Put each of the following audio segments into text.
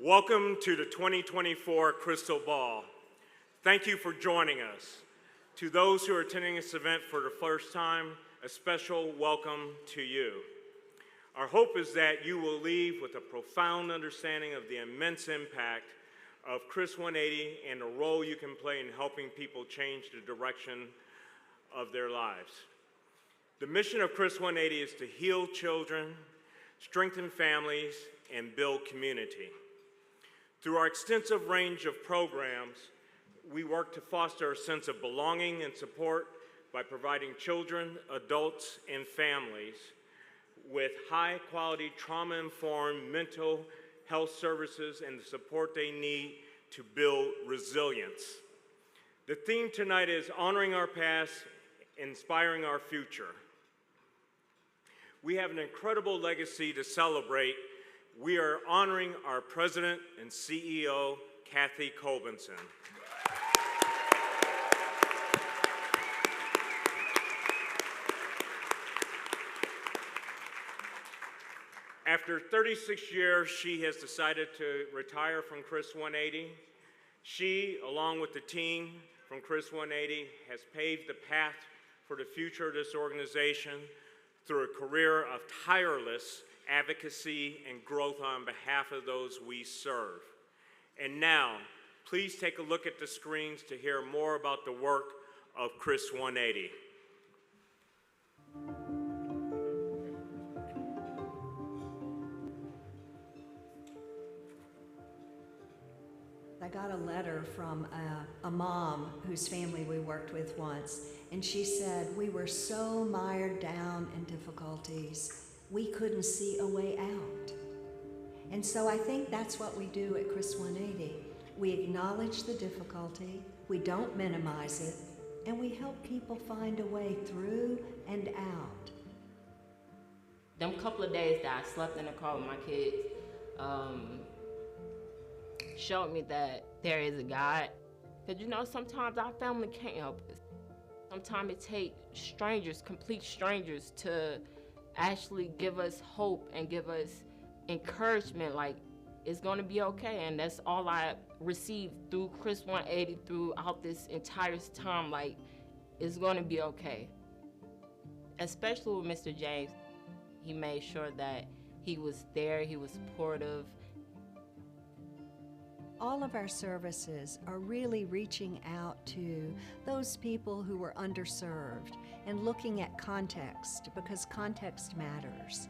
Welcome to the 2024 CHRIStal Ball. Thank you for joining us. To those who are attending this event for the first time, a special welcome to you. Our hope is that you will leave with a profound understanding of the immense impact of CHRIS 180 and the role you can play in helping people change the direction of their lives. The mission of CHRIS 180 is to heal children, strengthen families, and build community. Through our extensive range of programs, we work to foster a sense of belonging and support by providing children, adults, and families with high-quality, trauma-informed mental health services and the support they need to build resilience. The theme tonight is honoring our past, inspiring our future. We have an incredible legacy to celebrate. We are honoring our President and CEO, Kathy Colbenson. After 36 years, she has decided to retire from CHRIS 180. She, along with the team from CHRIS 180, has paved the path for the future of this organization through a career of tireless advocacy and growth on behalf of those we serve. And now, please take a look at the screens to hear more about the work of CHRIS 180. I got a letter from a mom whose family we worked with once, and she said, "We were so mired down in difficulties, we couldn't see a way out." And so I think that's what we do at CHRIS 180. We acknowledge the difficulty, we don't minimize it, and we help people find a way through and out. Them couple of days that I slept in the car with my kids, showed me that there is a God. Because you know, sometimes our family can't help us. Sometimes it takes strangers, complete strangers, to actually give us hope and give us encouragement, like it's gonna be okay. And that's all I received through CHRIS 180 throughout this entire time, like it's gonna be okay. Especially with Mr. James, he made sure that he was there, he was supportive. All of our services are really reaching out to those people who were underserved and looking at context, because context matters.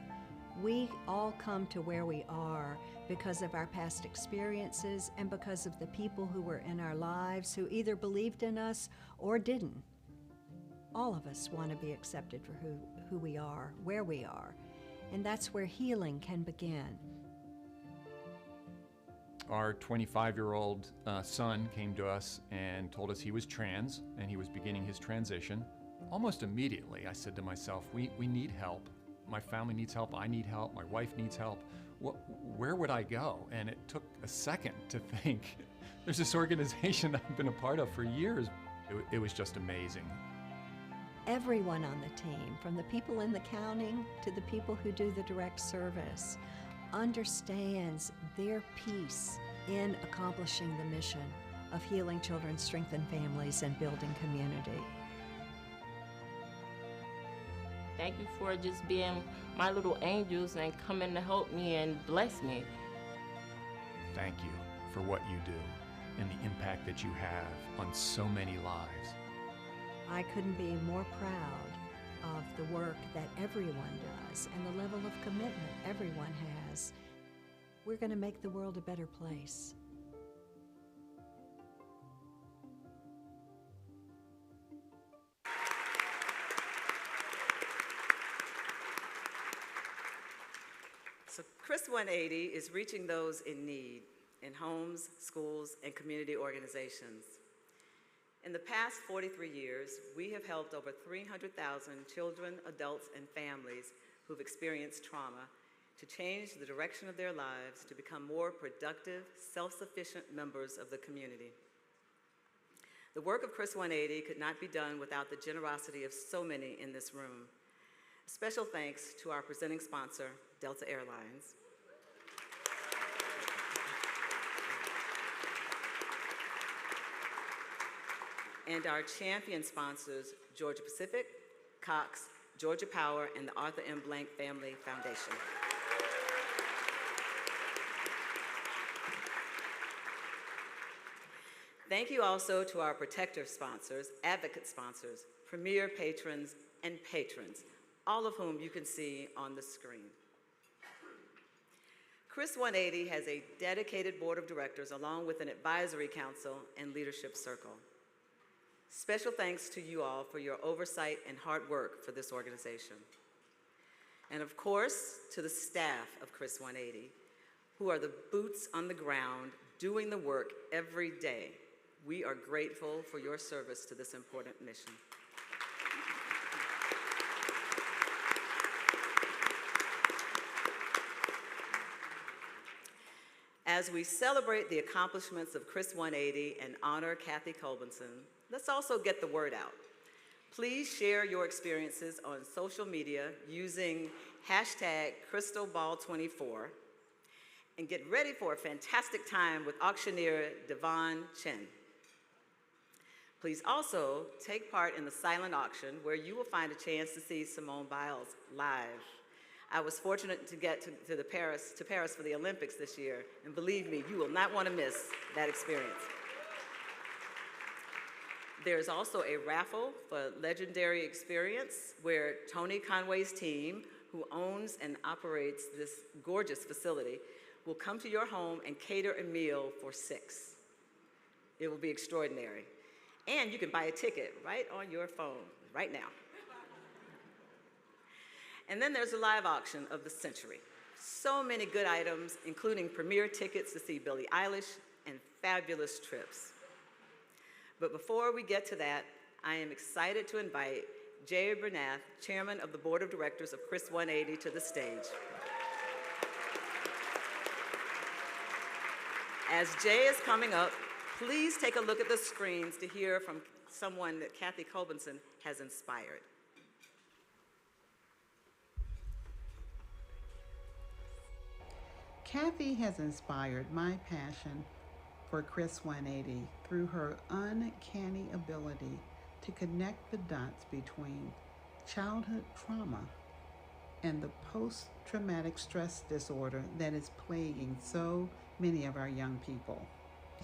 We all come to where we are because of our past experiences and because of the people who were in our lives who either believed in us or didn't. All of us want to be accepted for who we are, where we are, and that's where healing can begin. Our 25-year-old son came to us and told us he was trans and he was beginning his transition. Almost immediately, I said to myself, we need help. My family needs help, I need help, my wife needs help. Where would I go? And it took a second to think, there's this organization I've been a part of for years. It was just amazing. Everyone on the team, from the people in the counting to the people who do the direct service, understands their piece in accomplishing the mission of healing children, strengthening families, and building community. Thank you for just being my little angels and coming to help me and bless me. Thank you for what you do and the impact that you have on so many lives. I couldn't be more proud of the work that everyone does and the level of commitment everyone has. We're going to make the world a better place. So CHRIS 180 is reaching those in need in homes, schools, and community organizations. In the past 43 years, we have helped over 300,000 children, adults, and families who've experienced trauma to change the direction of their lives to become more productive, self-sufficient members of the community. The work of CHRIS 180 could not be done without the generosity of so many in this room. Special thanks to our presenting sponsor, Delta Airlines. and our champion sponsors, Georgia Pacific, Cox, Georgia Power, and the Arthur M. Blank Family Foundation. Thank you also to our protective sponsors, advocate sponsors, premier patrons, and patrons, all of whom you can see on the screen. CHRIS 180 has a dedicated board of directors along with an advisory council and leadership circle. Special thanks to you all for your oversight and hard work for this organization. And of course, to the staff of CHRIS 180, who are the boots on the ground doing the work every day. We are grateful for your service to this important mission. As we celebrate the accomplishments of CHRIS 180 and honor Kathy Colbenson, let's also get the word out. Please share your experiences on social media using hashtag CHRIStalBall24 and get ready for a fantastic time with auctioneer Devon Chen. Please also take part in the silent auction where you will find a chance to see Simone Biles live. I was fortunate to get to Paris for the Olympics this year, and believe me, you will not want to miss that experience. There's also a raffle for Legendary Experience where Tony Conway's team, who owns and operates this gorgeous facility, will come to your home and cater a meal for 6. It will be extraordinary. And you can buy a ticket right on your phone right now. And then there's a live auction of the century. So many good items, including premier tickets to see Billie Eilish and fabulous trips. But before we get to that, I am excited to invite Jay Bernath, Chairman of the Board of Directors of CHRIS 180, to the stage. As Jay is coming up, please take a look at the screens to hear from someone that Kathy Colbenson has inspired. Kathy has inspired my passion for CHRIS 180 through her uncanny ability to connect the dots between childhood trauma and the post-traumatic stress disorder that is plaguing so many of our young people.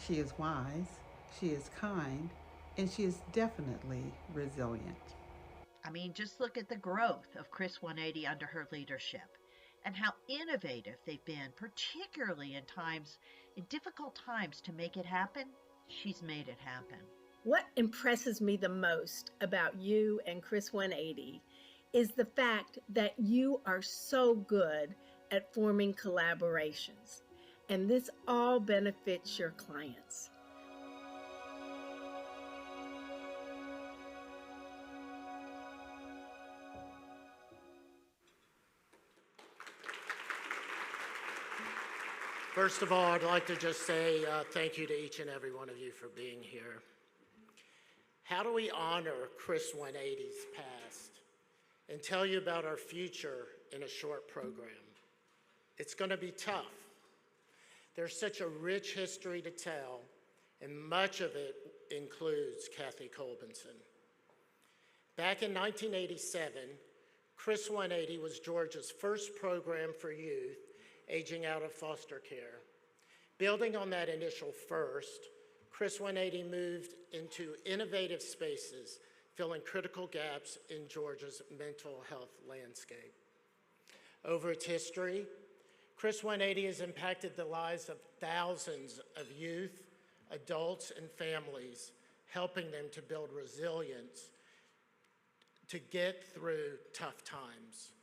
She is wise, she is kind, and she is definitely resilient. I mean, just look at the growth of CHRIS 180 under her leadership and how innovative they've been, particularly in difficult times to make it happen. She's made it happen. What impresses me the most about you and CHRIS 180 is the fact that you are so good at forming collaborations, and this all benefits your clients. First of all, I'd like to just say thank you to each and every one of you for being here. How do we honor CHRIS 180's past and tell you about our future in a short program? It's going to be tough. There's such a rich history to tell, and much of it includes Kathy Colbenson. Back in 1987, CHRIS 180 was Georgia's first program for youth aging out of foster care. Building on that initial first, CHRIS 180 moved into innovative spaces, filling critical gaps in Georgia's mental health landscape. Over its history, CHRIS 180 has impacted the lives of thousands of youth, adults, and families, helping them to build resilience to get through tough times.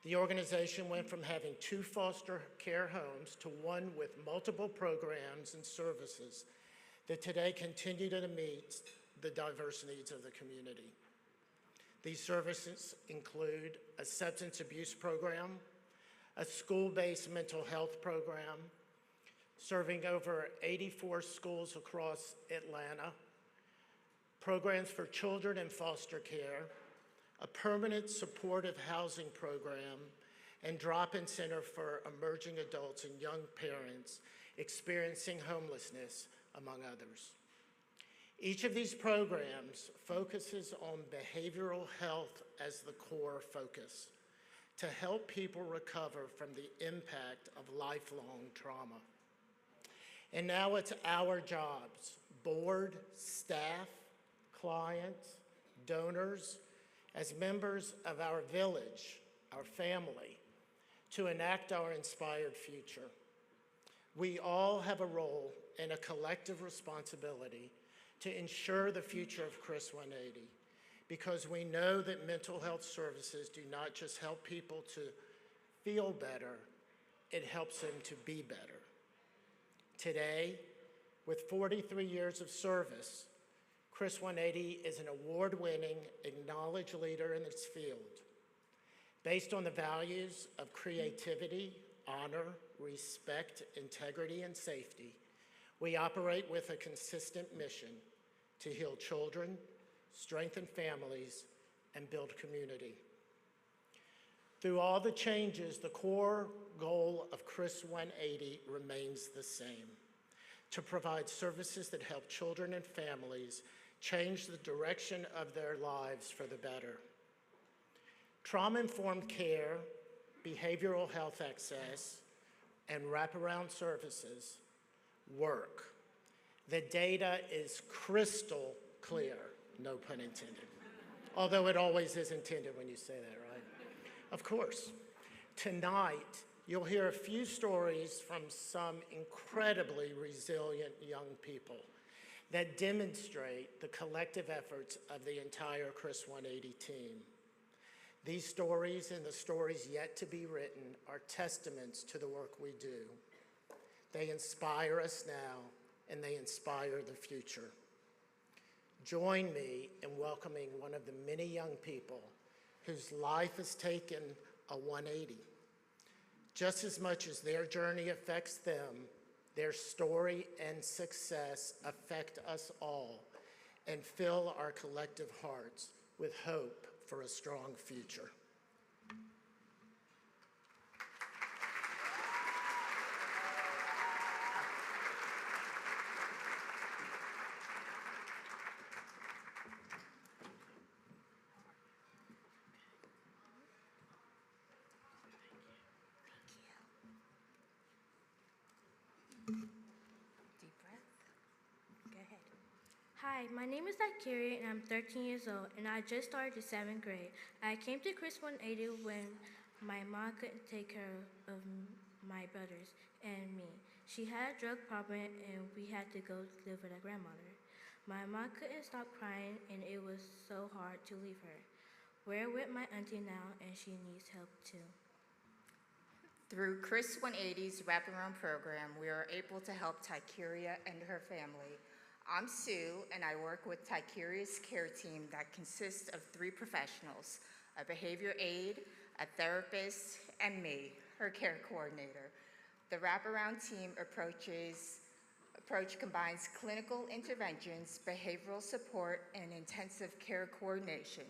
The organization went from having 2 foster care homes to one with multiple programs and services that today continue to meet the diverse needs of the community. These services include a substance abuse program, a school-based mental health program, serving over 84 schools across Atlanta, programs for children in foster care, a permanent supportive housing program, and drop-in center for emerging adults and young parents experiencing homelessness, among others. Each of these programs focuses on behavioral health as the core focus to help people recover from the impact of lifelong trauma. And now it's our jobs, board, staff, clients, donors, as members of our village, our family, to enact our inspired future. We all have a role and a collective responsibility to ensure the future of CHRIS 180, because we know that mental health services do not just help people to feel better, it helps them to be better. Today, with 43 years of service, CHRIS 180 is an award-winning, acknowledged leader in its field. Based on the values of creativity, honor, respect, integrity, and safety, we operate with a consistent mission to heal children, strengthen families, and build community. Through all the changes, the core goal of CHRIS 180 remains the same: to provide services that help children and families change the direction of their lives for the better. Trauma-informed care, behavioral health access, and wraparound services work. The data is crystal clear, no pun intended. Although it always is intended when you say that, right? Of course. Tonight, you'll hear a few stories from some incredibly resilient young people that demonstrate the collective efforts of the entire CHRIS 180 team. These stories and the stories yet to be written are testaments to the work we do. They inspire us now, and they inspire the future. Join me in welcoming one of the many young people whose life has taken a 180. Just as much as their journey affects them, their story and success affect us all and fill our collective hearts with hope for a strong future. Deep breath. Go ahead. Hi, my name is Akiri, and I'm 13 years old, and I just started the 7th grade. I came to CHRIS 180 when my mom couldn't take care of my brothers and me. She had a drug problem, and we had to go live with a grandmother. My mom couldn't stop crying, and it was so hard to leave her. We're with my auntie now, and she needs help too. Through CHRIS 180's wraparound program, we are able to help Tykeria and her family. I'm Sue, and I work with Tykeria's care team that consists of 3 professionals: a behavior aide, a therapist, and me, her care coordinator. The wraparound team approach combines clinical interventions, behavioral support, and intensive care coordination.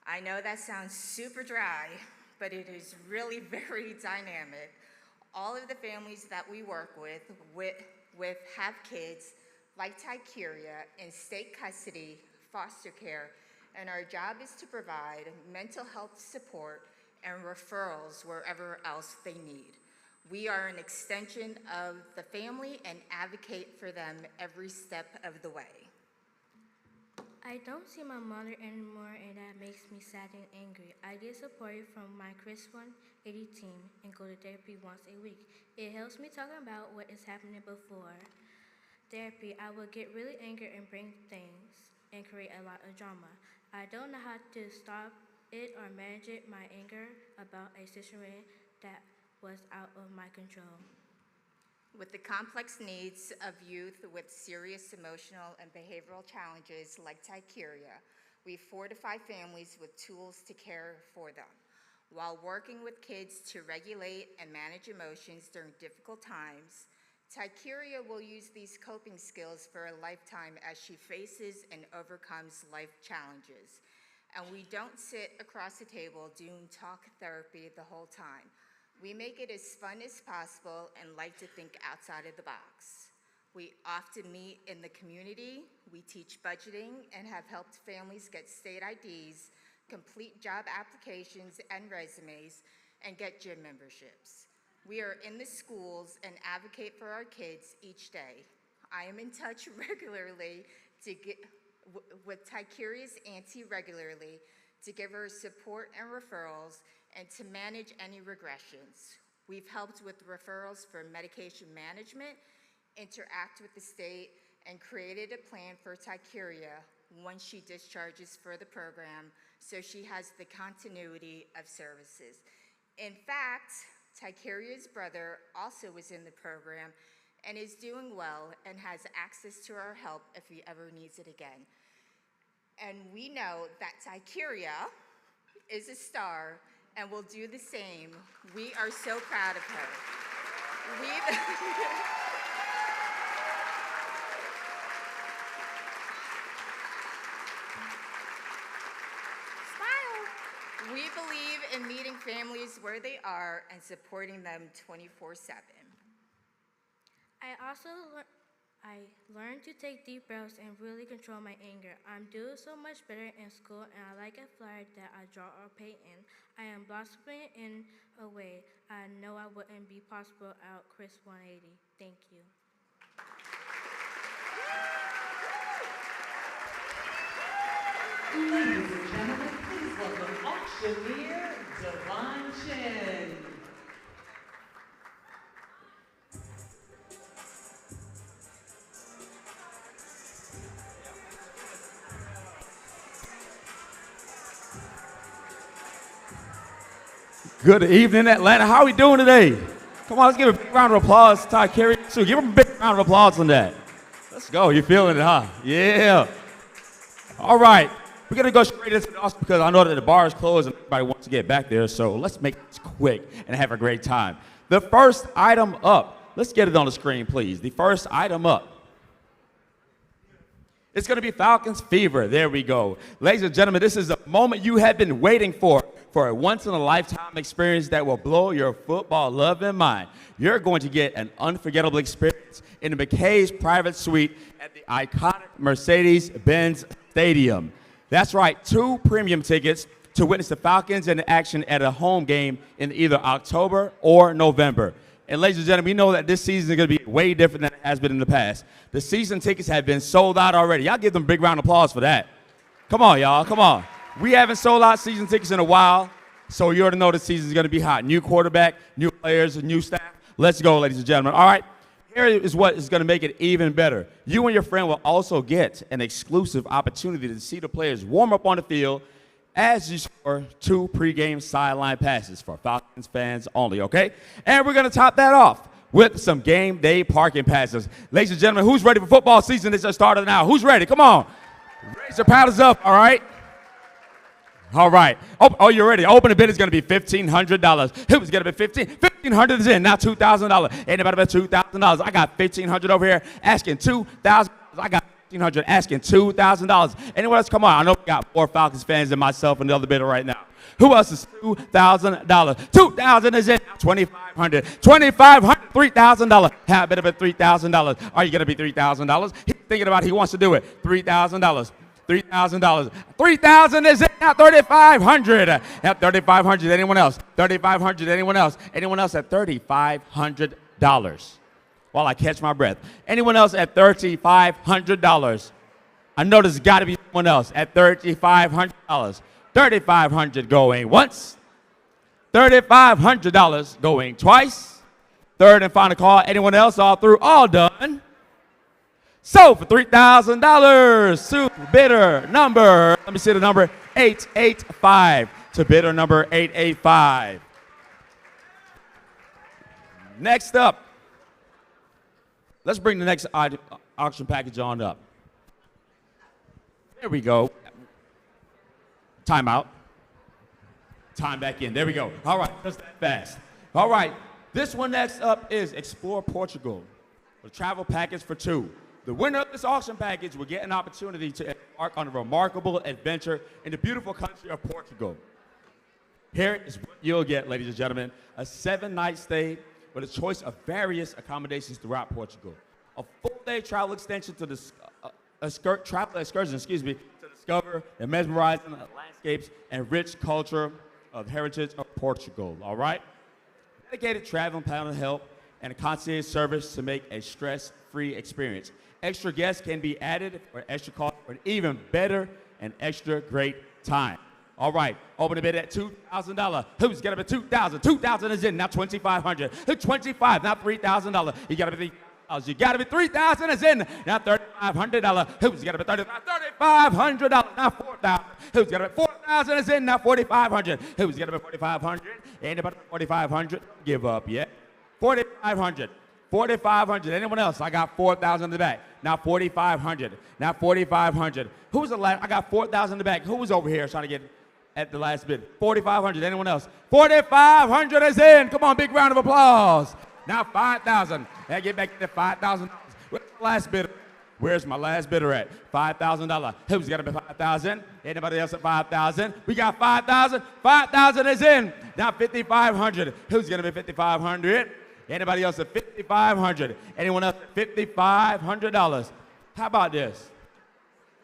I know that sounds super dry, but it is really very dynamic. All of the families that we work with have kids like Tykeria in state custody, foster care, and our job is to provide mental health support and referrals wherever else they need. We are an extension of the family and advocate for them every step of the way. I don't see my mother anymore, and that makes me sad and angry. I get support from my CHRIS 180 team and go to therapy once a week. It helps me talk about what is happening before therapy. I will get really angry and bring things and create a lot of drama. I don't know how to stop it or manage it, my anger about a situation that was out of my control. With the complex needs of youth with serious emotional and behavioral challenges like Tykeria, we fortify families with tools to care for them. While working with kids to regulate and manage emotions during difficult times, Tykeria will use these coping skills for a lifetime as she faces and overcomes life challenges. And we don't sit across the table doing talk therapy the whole time. We make it as fun as possible and like to think outside of the box. We often meet in the community. We teach budgeting and have helped families get state IDs, complete job applications and resumes, and get gym memberships. We are in the schools and advocate for our kids each day. I am in touch regularly with Ticuria's auntie regularly to give her support and referrals and to manage any regressions. We've helped with referrals for medication management, interact with the state, and created a plan for Ticuria once she discharges for the program so she has the continuity of services. In fact, Ticuria's brother also was in the program and is doing well and has access to our help if he ever needs it again. And we know that Ticuria is a star and will do the same. We are so proud of her. We believe in meeting families where they are and supporting them 24/7. I learned to take deep breaths and really control my anger. I'm doing so much better in school, and I like a flyer that I draw or paint in. I am blossoming in a way I know I wouldn't be possible without Chris 180. Thank you. Ladies and gentlemen, please welcome auctioneer Devon Chin. Good evening, Atlanta. How are we doing today? Come on, let's give a big round of applause to Ticuri. So give him a big round of applause on that. Let's go. You're feeling it, huh? Yeah. All right. We're going to go straight into the Oscar because I know that the bar is closed and everybody wants to get back there. So let's make this quick and have a great time. The first item up. Let's get it on the screen, please. The first item up. It's going to be Falcons Fever. There we go. Ladies and gentlemen, this is a moment you have been waiting for a once-in-a-lifetime experience that will blow your football loving mind. You're going to get an unforgettable experience in the McKay's private suite at the iconic Mercedes-Benz Stadium. That's right, 2 premium tickets to witness the Falcons in action at a home game in either October or November. And ladies and gentlemen, we know that this season is going to be way different than it has been in the past. The season tickets have been sold out already. Y'all give them a big round of applause for that. Come on, y'all, come on. We haven't sold out season tickets in a while, so you already know the season is going to be hot. New quarterback, new players, new staff. Let's go, ladies and gentlemen. All right, here is what is going to make it even better. You and your friend will also get an exclusive opportunity to see the players warm up on the field as you score 2 pregame sideline passes for Falcons fans only, okay? And we're going to top that off with some game day parking passes. Ladies and gentlemen, who's ready for football season? It's just started now. Who's ready? Come on. Raise your paddles up, all right? All right. Oh, you're ready. Open the bid is going to be $1,500. Who's going to be $1,500 is in, now $2,000. Anybody bet $2,000? I got $1,500 over here asking $2,000. I got $1,500 asking $2,000. Anyone else? Come on. I know we got more Falcons fans than myself and the other bidder right now. Who else is $2,000? $2,000 is in. $2,500. $2,500. $3,000. How bit of it? $3,000. Are you going to be $3,000? He's thinking about it. He wants to do it. $3,000. $3,000. $3,000 is in now. $3,500. At $3,500. Anyone else? $3,500. Anyone else? Anyone else at $3,500? While I catch my breath. Anyone else at $3,500? I know there's got to be someone else at $3,500. $3,500 going once. $3,500 going twice. Third and final call. Anyone else? All through? All done. So for $3,000 to bidder number, let me see the number, 885 to bidder number 885. Next up, let's bring the next auction package on up. There we go. Time out. Time back in. There we go. All right, just that fast. All right, this one next up is Explore Portugal, a travel package for 2. The winner of this auction package will get an opportunity to embark on a remarkable adventure in the beautiful country of Portugal. Here is what you'll get, ladies and gentlemen, a 7-night stay with a choice of various accommodations throughout Portugal. a full-day travel extension to travel excursion, to discover the mesmerizing landscapes and rich culture of heritage of Portugal, all right? Dedicated travel and panel help and a concierge service to make a stress-free experience. Extra guests can be added for extra cost for an even better and extra great time. All right, open the bid at $2,000. Who's got to be $2,000? $2,000 is in, now $2,500. $2,500, now $3,000. You got to be $3,000. You got to be $3,000 is in, now $3,500. Who's got to be $3,500? Now $4,000. Who's got to be $4,000 is in, now $4,500. Who's got to be $4,500? Anybody $4,500? Give up yet? $4,500. $4,500. Anyone else? I got $4,000 in the back. Now $4,500. Now $4,500. Who's the last? I got $4,000 in the back. Who was over here trying to get at the last bid? $4,500. Anyone else? $4,500 is in. Come on, big round of applause. Now $5,000. Now get back to $5,000. Where's the last bidder? Where's my last bidder at? $5,000. Who's got to be $5,000? Anybody else at $5,000? We got $5,000. $5,000 is in. Now $5,500. Who's going to be $5,500? Anybody else at $5,500? Anyone else at $5,500? How about this?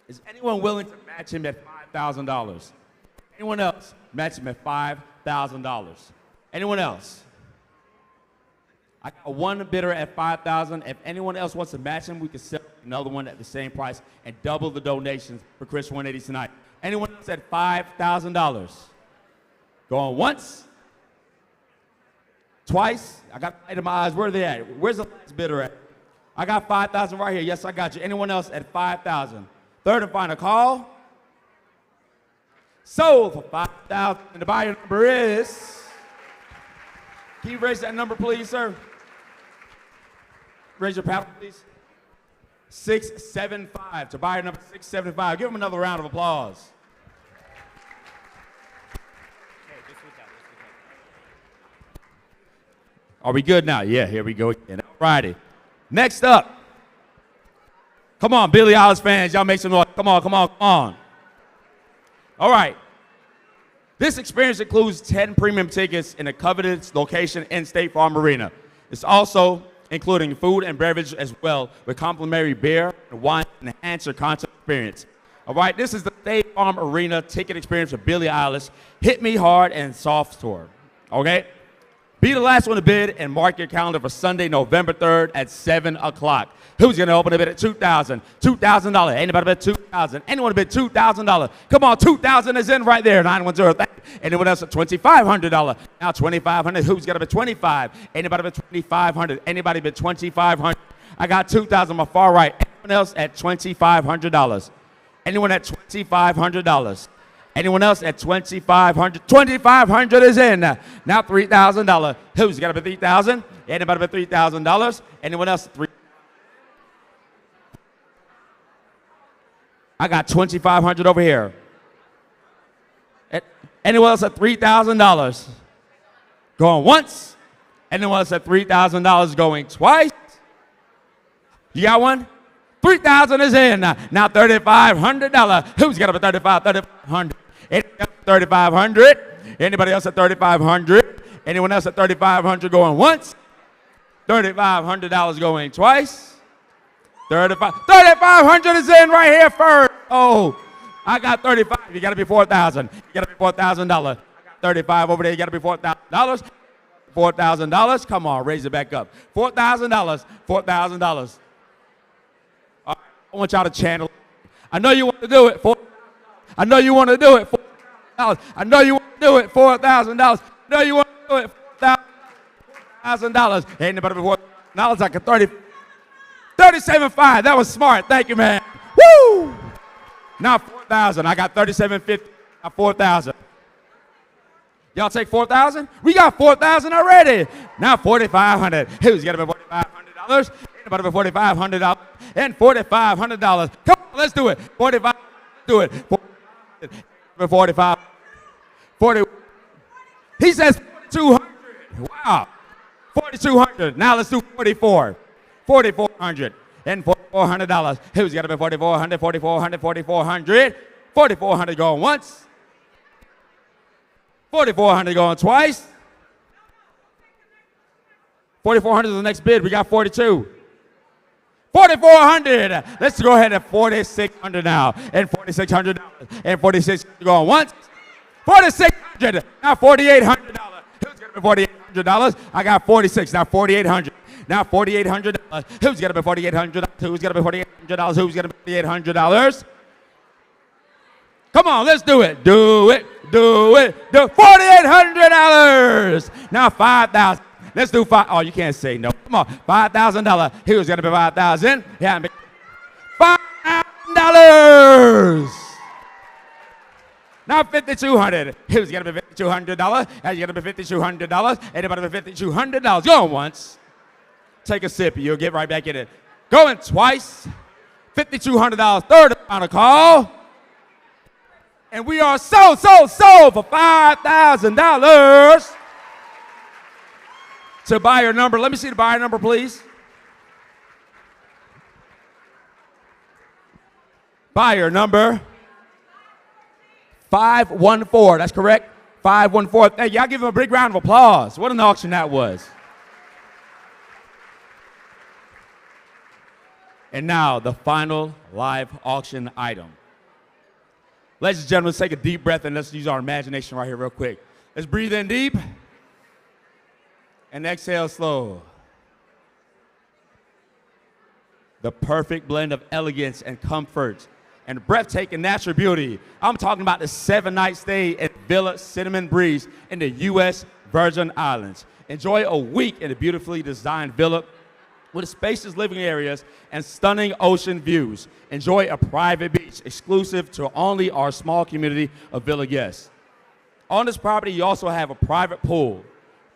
Is anyone willing to match him at $5,000? Anyone else? Match him at $5,000. Anyone else? I got one bidder at $5,000. If anyone else wants to match him, we can sell another one at the same price and double the donations for Chris 180 tonight. Anyone else at $5,000? Going once? Twice? I got light in my eyes. Where are they at? Where's the last bidder at? I got $5,000 right here. Yes, I got you. Anyone else at $5,000? Third and final call. Sold for $5,000. And the buyer number is... Can you raise that number, please, sir? Raise your paddle, please. 675. To buyer number 675. Give him another round of applause. Are we good now? Yeah, here we go again. All righty. Next up. Come on, Billie Eilish fans. Y'all make some noise. Come on, come on, come on. All right. This experience includes 10 premium tickets in a coveted location in State Farm Arena. It's also including food and beverage as well, with complimentary beer and wine to enhance your concert experience. All right, this is the State Farm Arena ticket experience for Billie Eilish, Hit Me Hard and Soft Tour. Okay? Be the last one to bid and mark your calendar for Sunday, November 3rd at 7 o'clock. Who's going to open a bid at $2,000? $2,000. Anybody bid $2,000? Anyone bid $2,000? Come on, $2,000 is in right there. 910. Thank you. Anyone else at $2,500? Now $2,500. Who's going to bid $2,500? Anybody bid $2,500? Anybody bid $2,500? I got $2,000 on my far right. Anyone else at $2,500? Anyone at $2,500? Anyone else at $2,500? $2,500 is in. Now $3,000. Who's got to be $3,000? Anybody bid $3,000? Anyone else at $3,000? I got $2,500 over here. Anyone else at $3,000? Going once. Anyone else at $3,000 going twice? You got one? $3,000 is in. Now $3,500. Who's got up at $3,500? Anybody else at $3,500? Anyone else at $3,500 going once? $3,500 going twice? $3,500 is in right here first. Oh, I got 35. You got to be $4,000. You got to be $4,000. I got 35 over there. You got to be $4,000. $4,000. Come on, raise it back up. $4,000. $4,000. I want y'all to channel. I know you want to do it. I know you want to do it. $4,000. I know you want to do it. $4,000. I know you want to do it. $4,000. Ain't nobody before $4,000 like a 37.5. That was smart. Thank you, man. Woo! Now 4,000. I got 37.50. Now 4,000. Y'all take 4,000? We got 4,000 already. Now 4,500. Who's got to be $4,500? Anybody be $4,500? And $4,500. Come on, let's do it. 45. Do it. 45. 40. He says 4,200. Wow. 4,200. Now let's do 44. 4,400 and $4,400. Who's got to be 4,400? 4,400. 4,400. 4,400 going once. 4,400 going twice. 4,400 is the next bid. We got 42. 4,400. Let's go ahead at 4,600 now. And $4,600. And 4,600 going once. 4,600. Now $4,800. Who's gonna be $4,800? I got 46. Now 4,800. Now $4,800. Who's gonna be $4,800? Who's gonna be $4,800? Who's gonna be $4,800? Come on, let's do it. Do it. Do it. Do it. $4,800. Now 5,000. Let's do five. Oh, you can't say no. Come on, $5,000. Who's gonna be 5,000? Yeah, $5,000. Now 5,200. Who's gonna be $5,200? Who's gonna be $5,200? Anybody be $5,200? Going once. Take a sip. You'll get right back in it. Going twice. $5,200. Third and final call. And we are sold for $5,000. To buyer number. Let me see the buyer number, please. Buyer number 514. That's correct. 514. Hey, y'all give him a big round of applause. What an auction that was. And now the final live auction item. Ladies and gentlemen, let's take a deep breath and let's use our imagination right here real quick. Let's breathe in deep. And exhale slow. The perfect blend of elegance and comfort and breathtaking natural beauty. I'm talking about the 7-night stay at Villa Cinnamon Breeze in the U.S. Virgin Islands. Enjoy a week in a beautifully designed villa with spacious living areas and stunning ocean views. Enjoy a private beach exclusive to only our small community of villa guests. On this property, you also have a private pool,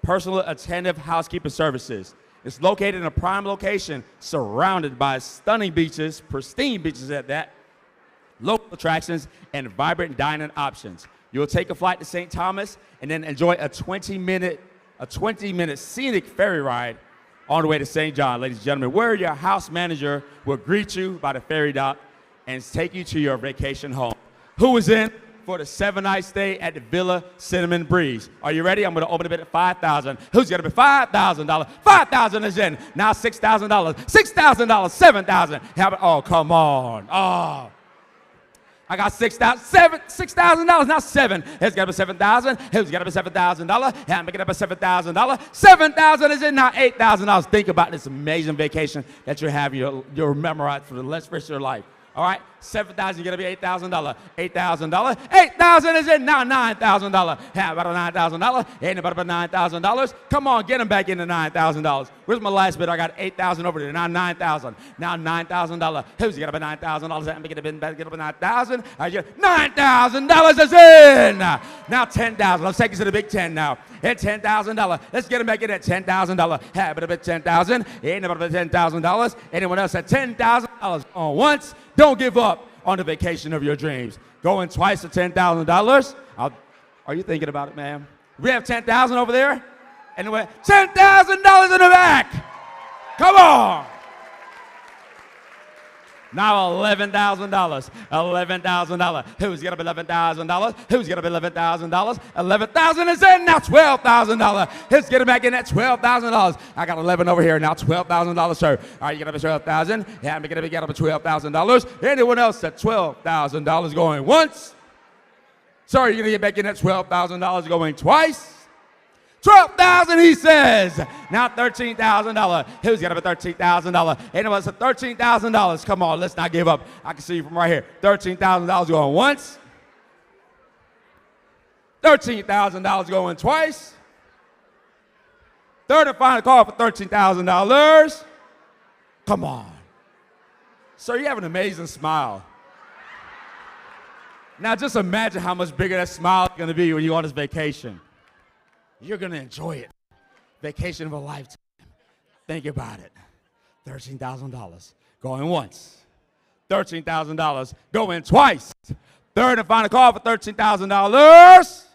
personal attentive housekeeping services. It's located in a prime location, surrounded by stunning beaches, pristine beaches at that, local attractions, and vibrant dining options. You'll take a flight to St. Thomas and then enjoy a 20-minute scenic ferry ride on the way to St. John, ladies and gentlemen, where your house manager will greet you by the ferry dock and take you to your vacation home. Who is in for the 7-night stay at the Villa Cinnamon Breeze? Are you ready? I'm going to open a bid at $5,000. Who's going to be $5,000? $5,000 is in. Now $6,000. $6,000. $7,000. How about? Oh, come on. Oh. I got $6,000. Now 7. It's got to be $7,000. Who's got to be $7,000? Yeah, I'm making up a $7,000. $7,000 is in. Now $8,000. Think about this amazing vacation that you have. You'll memorize for the rest of your life. All right, $7,000, you're gonna be $8,000. $8,000. $8,000 is in. Now $9,000. How about $9,000? Ain't about $9,000. Come on, get them back into $9,000. Where's my last bid? I got $8,000 over there. Now $9,000. Now $9,000. Who's gonna be $9,000? I'm gonna get up $9,000. $9,000 is in. Now $10,000. Let's take it to the big 10 now. At $10,000. Let's get them back in at $10,000. How about $10,000? Ain't about $10,000. Anyone else at $10,000? On once. Don't give up on the vacation of your dreams. Going twice to $10,000. Are you thinking about it, ma'am? We have $10,000 over there. Anyway, $10,000 in the back. Come on. Now $11,000. $11,000. Who's gonna be $11,000? Who's gonna be $11,000? $11,000 is in. Now $12,000. Let's get it back in at $12,000. I got 11 over here. Now $12,000, sir. All right, you gotta be $12,000. Yeah, I'm gonna get up to $12,000. Anyone else at $12,000 going once? Sorry, you're gonna get back in at $12,000 going twice. $12,000, he says. Now $13,000. Who's got to be $13,000? Anyone else at $13,000? Come on, let's not give up. I can see you from right here. $13,000 going once. $13,000 going twice. Third and final call for $13,000. Come on. Sir, you have an amazing smile. Now just imagine how much bigger that smile is going to be when you're on this vacation. You're going to enjoy it. Vacation of a lifetime. Think about it. $13,000 going once. $13,000 going twice. Third and final call for $13,000.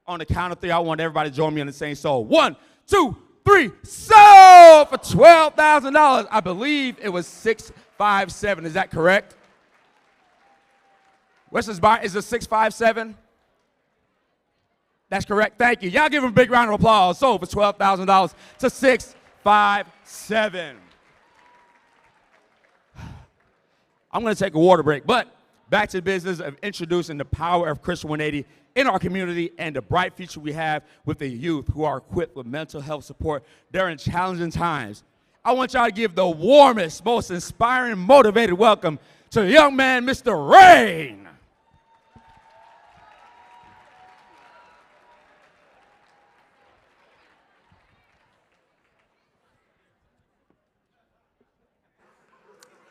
On the count of 3, I want everybody to join me in the same soul. 1, 2, 3. Sold for $12,000. I believe it was 657. Is that correct? What's this bar? Is it 657? That's correct. Thank you. Y'all give him a big round of applause. Sold for $12,000 to 657. I'm going to take a water break, but back to the business of introducing the power of CHRIStal 180 in our community and the bright future we have with the youth who are equipped with mental health support during challenging times. I want y'all to give the warmest, most inspiring, motivated welcome to the young man, Mr. Rain.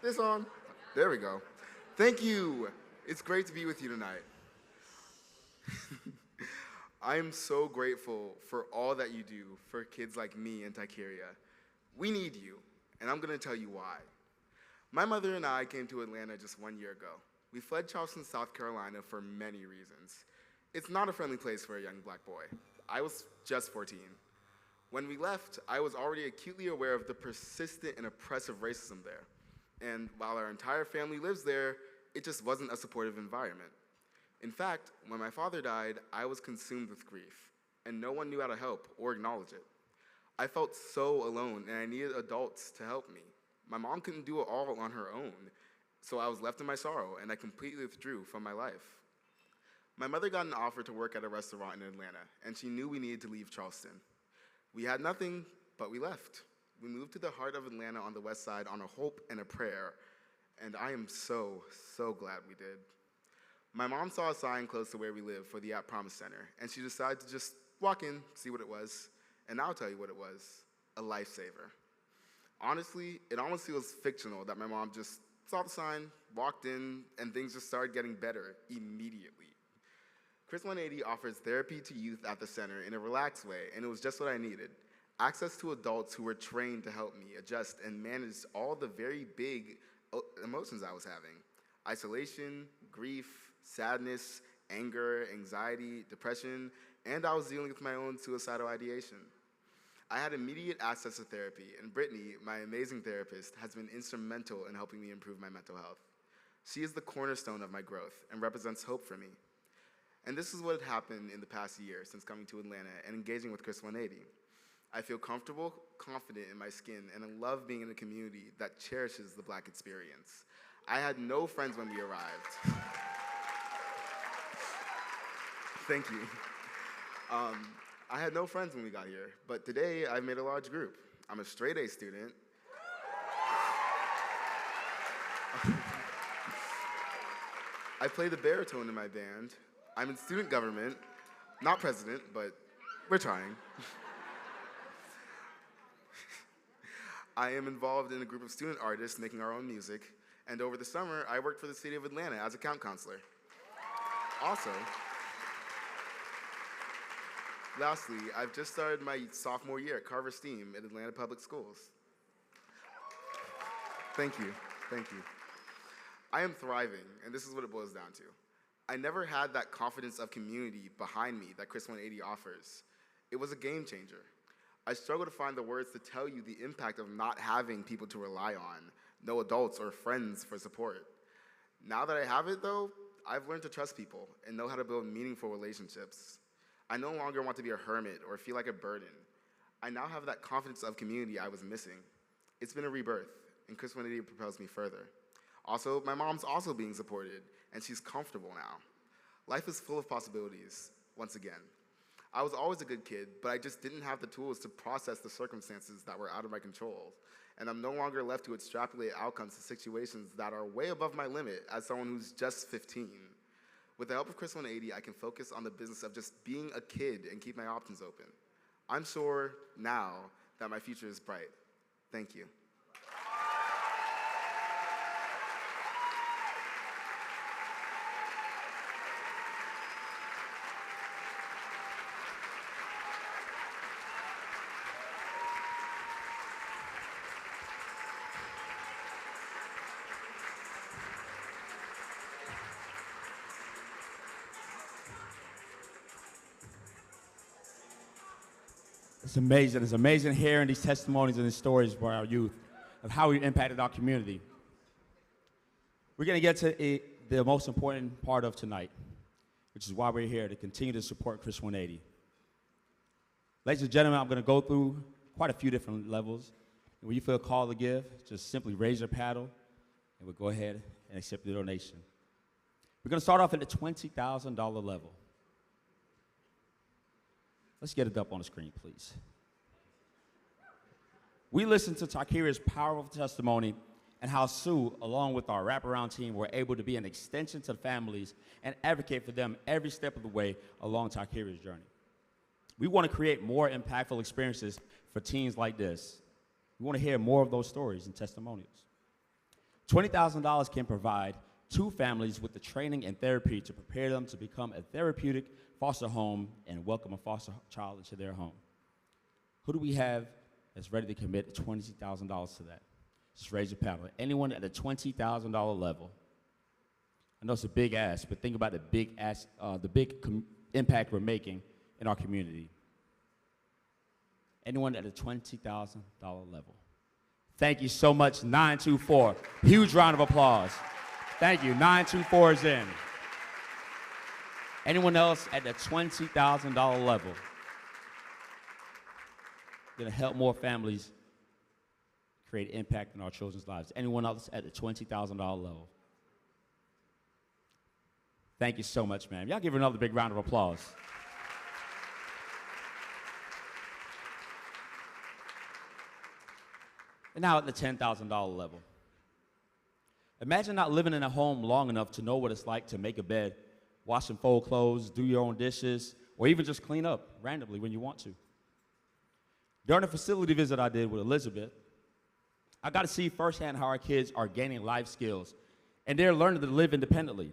This on? There we go. Thank you. It's great to be with you tonight. I am so grateful for all that you do for kids like me and Tykeria. We need you, and I'm going to tell you why. My mother and I came to Atlanta just 1 year ago. We fled Charleston, South Carolina for many reasons. It's not a friendly place for a young black boy. I was just 14. When we left, I was already acutely aware of the persistent and oppressive racism there. And while our entire family lives there, it just wasn't a supportive environment. In fact, when my father died, I was consumed with grief, and no one knew how to help or acknowledge it. I felt so alone, and I needed adults to help me. My mom couldn't do it all on her own, so I was left in my sorrow, and I completely withdrew from my life. My mother got an offer to work at a restaurant in Atlanta, and she knew we needed to leave Charleston. We had nothing, but we left. We moved to the heart of Atlanta on the west side on a hope and a prayer, and I am so, so glad we did. My mom saw a sign close to where we live for the At Promise Center, and she decided to just walk in, see what it was, and I'll tell you what it was, a lifesaver. Honestly, it almost feels fictional that my mom just saw the sign, walked in, and things just started getting better immediately. CHRIStal 180 offers therapy to youth at the center in a relaxed way, and it was just what I needed. Access to adults who were trained to help me adjust and manage all the very big emotions I was having. Isolation, grief, sadness, anger, anxiety, depression, and I was dealing with my own suicidal ideation. I had immediate access to therapy, and Brittany, my amazing therapist, has been instrumental in helping me improve my mental health. She is the cornerstone of my growth and represents hope for me. And this is what had happened in the past year since coming to Atlanta and engaging with CHRIStal 180. I feel comfortable, confident in my skin, and I love being in a community that cherishes the Black experience. I had no friends when we arrived. Thank you. I had no friends when we got here, but today I've made a large group. I'm a straight A student. I play the baritone in my band. I'm in student government, not president, but we're trying. I am involved in a group of student artists making our own music, and over the summer, I worked for the city of Atlanta as a camp counselor. Also, lastly, I've just started my sophomore year at Carver STEAM at Atlanta Public Schools. Thank you, thank you. I am thriving, and this is what it boils down to. I never had that confidence of community behind me that CHRIStal 180 offers. It was a game changer. I struggle to find the words to tell you the impact of not having people to rely on, no adults or friends for support. Now that I have it, though, I've learned to trust people and know how to build meaningful relationships. I no longer want to be a hermit or feel like a burden. I now have that confidence of community I was missing. It's been a rebirth, and CHRIStal 180 propels me further. Also, my mom's also being supported, and she's comfortable now. Life is full of possibilities, once again. I was always a good kid, but I just didn't have the tools to process the circumstances that were out of my control, and I'm no longer left to extrapolate outcomes to situations that are way above my limit as someone who's just 15. With the help of CHRIStal 180, I can focus on the business of just being a kid and keep my options open. I'm sure now that my future is bright. Thank you. It's amazing. It's amazing hearing these testimonies and these stories for our youth of how we impacted our community. We're going to get to the most important part of tonight, which is why we're here, to continue to support CHRIStal 180. Ladies and gentlemen, I'm going to go through quite a few different levels. And when you feel called to give, just simply raise your paddle, and we'll go ahead and accept the donation. We're going to start off at the $20,000 level. Let's get it up on the screen, please. We listened to Takira's powerful testimony and how Sue, along with our wraparound team, were able to be an extension to the families and advocate for them every step of the way along Takira's journey. We want to create more impactful experiences for teens like this. We want to hear more of those stories and testimonials. $20,000 can provide 2 families with the training and therapy to prepare them to become a therapeutic foster home and welcome a foster child into their home. Who do we have that's ready to commit $20,000 to that? Just raise your paddle. Anyone at the $20,000 level? I know it's a big ask, but think about the big impact we're making in our community. Anyone at the $20,000 level? Thank you so much, 924. Huge round of applause. Thank you, 924 is in. Anyone else at the $20,000 level? Gonna help more families create impact in our children's lives. Anyone else at the $20,000 level? Thank you so much, man. Y'all give her another big round of applause. And now at the $10,000 level. Imagine not living in a home long enough to know what it's like to make a bed, wash and fold clothes, do your own dishes, or even just clean up randomly when you want to. During a facility visit I did with Elizabeth, I got to see firsthand how our kids are gaining life skills, and they're learning to live independently.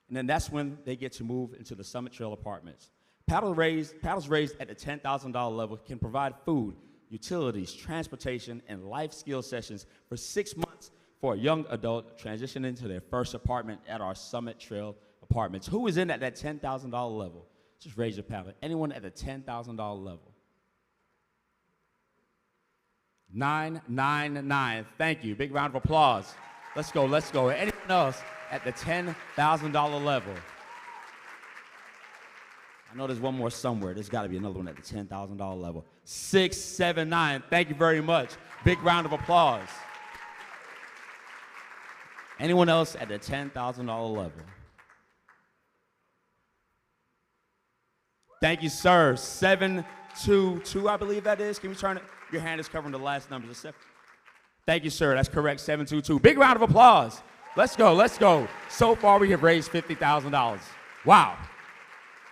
And then that's when they get to move into the Summit Trail apartments. Paddles raised at the $10,000 level can provide food, utilities, transportation, and life skill sessions for 6 months for a young adult transitioning into their first apartment at our Summit Trail apartments. Who is in at that $10,000 level? Just raise your paddle. Anyone at the $10,000 level? 999. Thank you. Big round of applause. Let's go, let's go. Anyone else at the $10,000 level? I know there's one more somewhere. There's got to be another one at the $10,000 level. 679. Thank you very much. Big round of applause. Anyone else at the $10,000 level? Thank you, sir. 722, I believe that is. Can we turn it? Your hand is covering the last numbers. Thank you, sir. That's correct, 722. Big round of applause. Let's go, let's go. So far, we have raised $50,000. Wow.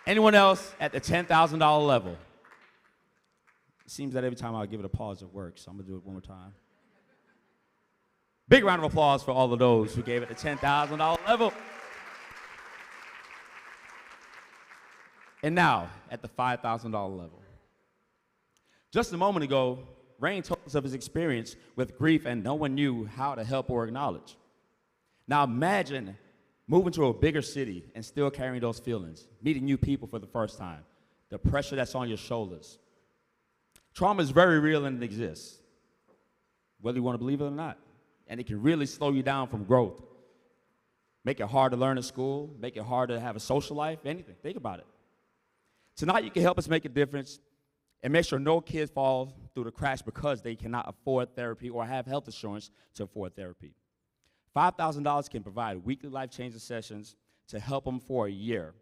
Anyone else at the $10,000 level? It seems that every time I give it a pause, it works. So I'm going to do it one more time. Big round of applause for all of those who gave it the $10,000 level. And now, at the $5,000 level. Just a moment ago, Rain told us of his experience with grief and no one knew how to help or acknowledge. Now imagine moving to a bigger city and still carrying those feelings, meeting new people for the first time, the pressure that's on your shoulders. Trauma is very real and it exists, whether you want to believe it or not. And it can really slow you down from growth. Make it hard to learn at school, make it hard to have a social life, anything. Think about it. Tonight, you can help us make a difference and make sure no kids fall through the cracks because they cannot afford therapy or have health insurance to afford therapy. $5,000 can provide weekly life-changing sessions to help them for a year,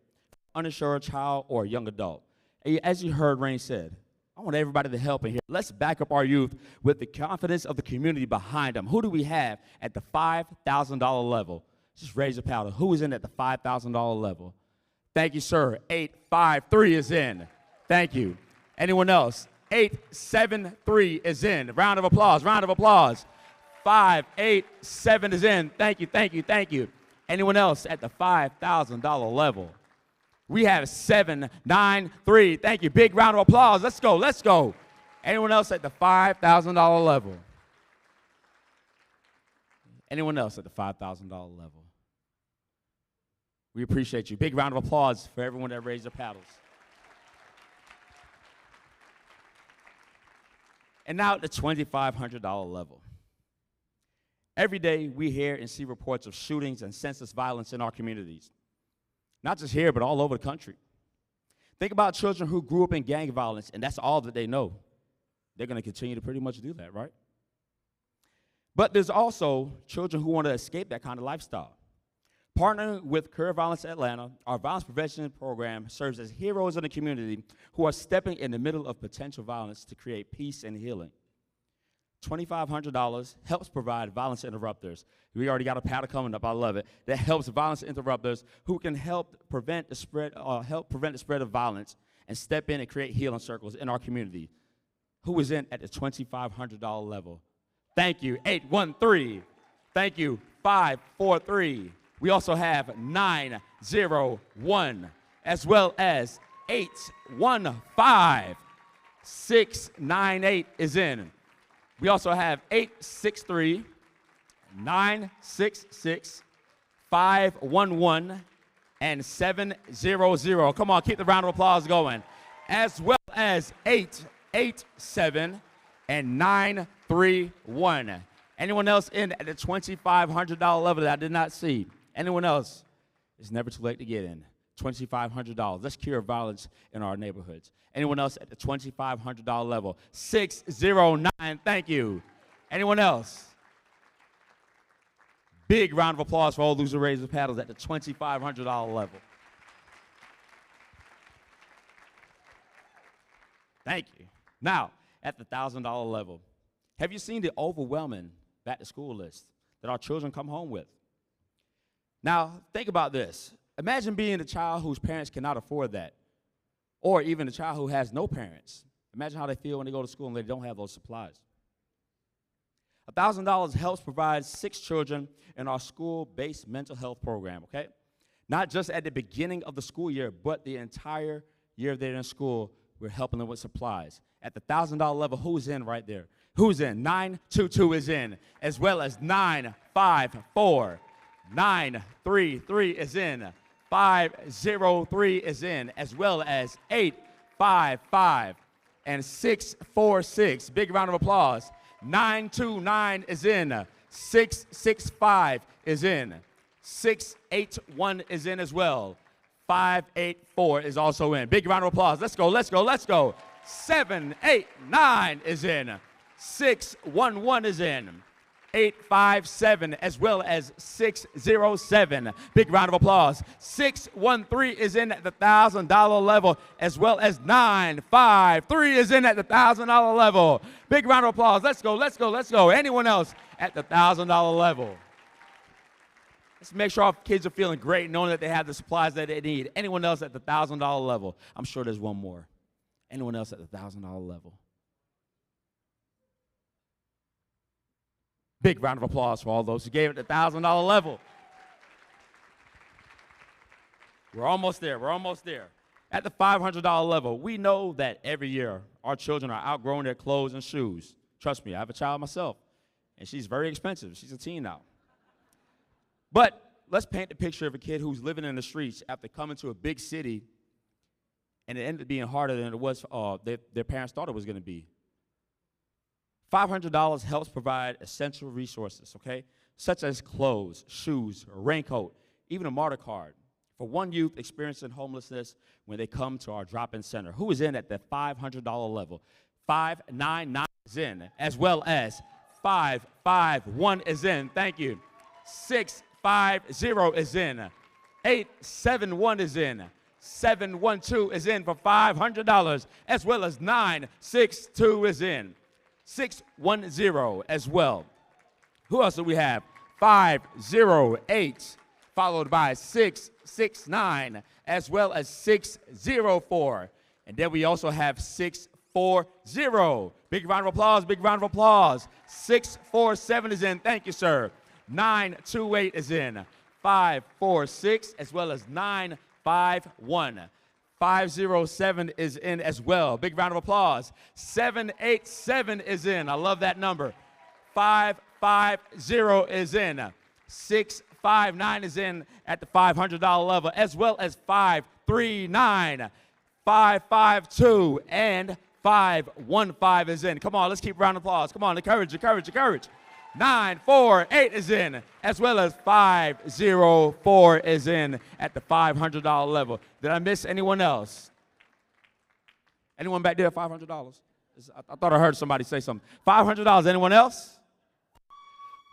uninsured child or a young adult. And as you heard Rain said, I want everybody to help in here. Let's back up our youth with the confidence of the community behind them. Who do we have at the $5,000 level? Just raise your paddle. Who is in at the $5,000 level? Thank you, sir. 853 is in. Thank you. Anyone else? 873 is in. Round of applause, round of applause. 587 is in. Thank you, thank you, thank you. Anyone else at the $5,000 level? We have 793. Thank you. Big round of applause. Let's go, let's go. Anyone else at the $5,000 level? Anyone else at the $5,000 level? We appreciate you. Big round of applause for everyone that raised their paddles. And now at the $2,500 level. Every day we hear and see reports of shootings and senseless violence in our communities. Not just here, but all over the country. Think about children who grew up in gang violence, and that's all that they know. They're going to continue to pretty much do that, right? But there's also children who want to escape that kind of lifestyle. Partnering with Violence Atlanta, our violence prevention program serves as heroes in the community who are stepping in the middle of potential violence to create peace and healing. $2,500 helps provide violence interrupters. We already got a paddle coming up, I love it, that helps violence interrupters who can help prevent the spread of violence and step in and create healing circles in our community. Who is in at the $2,500 level? Thank you, 813. Thank you, 543. We also have 901, as well as 815. 698 is in. We also have 863, 966, 511, and 700. Come on, keep the round of applause going. As well as 887 and 931. Anyone else in at the $2,500 level that I did not see? Anyone else? It's never too late to get in. $2,500. Let's cure violence in our neighborhoods. Anyone else at the $2,500 level? 609. Thank you. Anyone else? Big round of applause for all those who raised the paddles at the $2,500 level. Thank you. Now, at the $1,000 level, have you seen the overwhelming back-to-school list that our children come home with? Now, think about this. Imagine being a child whose parents cannot afford that, or even a child who has no parents. Imagine how they feel when they go to school and they don't have those supplies. $1,000 helps provide 6 children in our school-based mental health program, okay? Not just at the beginning of the school year, but the entire year they're in school, we're helping them with supplies. At the $1,000 level, who's in right there? Who's in? 922 is in, as well as 954. 933 is in. 503 is in, as well as 855 and 646. Big round of applause. 929 is in. 665 is in. 681 is in as well. 584 is also in. Big round of applause. Let's go, let's go, let's go. 789 is in. 611 is in. 857 as well as 607. Big round of applause. 613 is in at the $1,000 level, as well as 953 is in at the $1,000 level. Big round of applause. Let's go, let's go, let's go. Anyone else at the $1,000 level? Let's make sure our kids are feeling great, knowing that they have the supplies that they need. Anyone else at the $1,000 level? I'm sure there's one more. Anyone else at the $1,000 level? Big round of applause for all those who gave it the $1,000 level. We're almost there. We're almost there. At the $500 level, we know that every year our children are outgrowing their clothes and shoes. Trust me, I have a child myself, and she's very expensive. She's a teen now. But let's paint the picture of a kid who's living in the streets after coming to a big city, and it ended up being harder than it was their parents thought it was going to be. $500 helps provide essential resources, okay, such as clothes, shoes, a raincoat, even a MARTA card for one youth experiencing homelessness when they come to our drop-in center. Who is in at the $500 level? 599 is in, as well as 551 is in. Thank you. 650 is in. 871 is in. 712 is in for $500, as well as 962 is in. 610 as well. Who else do we have? 508, followed by 669, as well as 604. And then we also have 640. Big round of applause, big round of applause. 647 is in. Thank you, sir. 928 is in. 546, as well as 951. 507 is in as well. Big round of applause. 787 is in. I love that number. 550 is in. 659 is in at the $500 level, as well as 539, 552, and 515 is in. Come on, let's keep a round of applause. Come on, encourage, encourage, encourage. 948 is in, as well as 504 is in at the $500 level. Did I miss anyone else? Anyone back there, $500? I thought I heard somebody say something. $500, anyone else?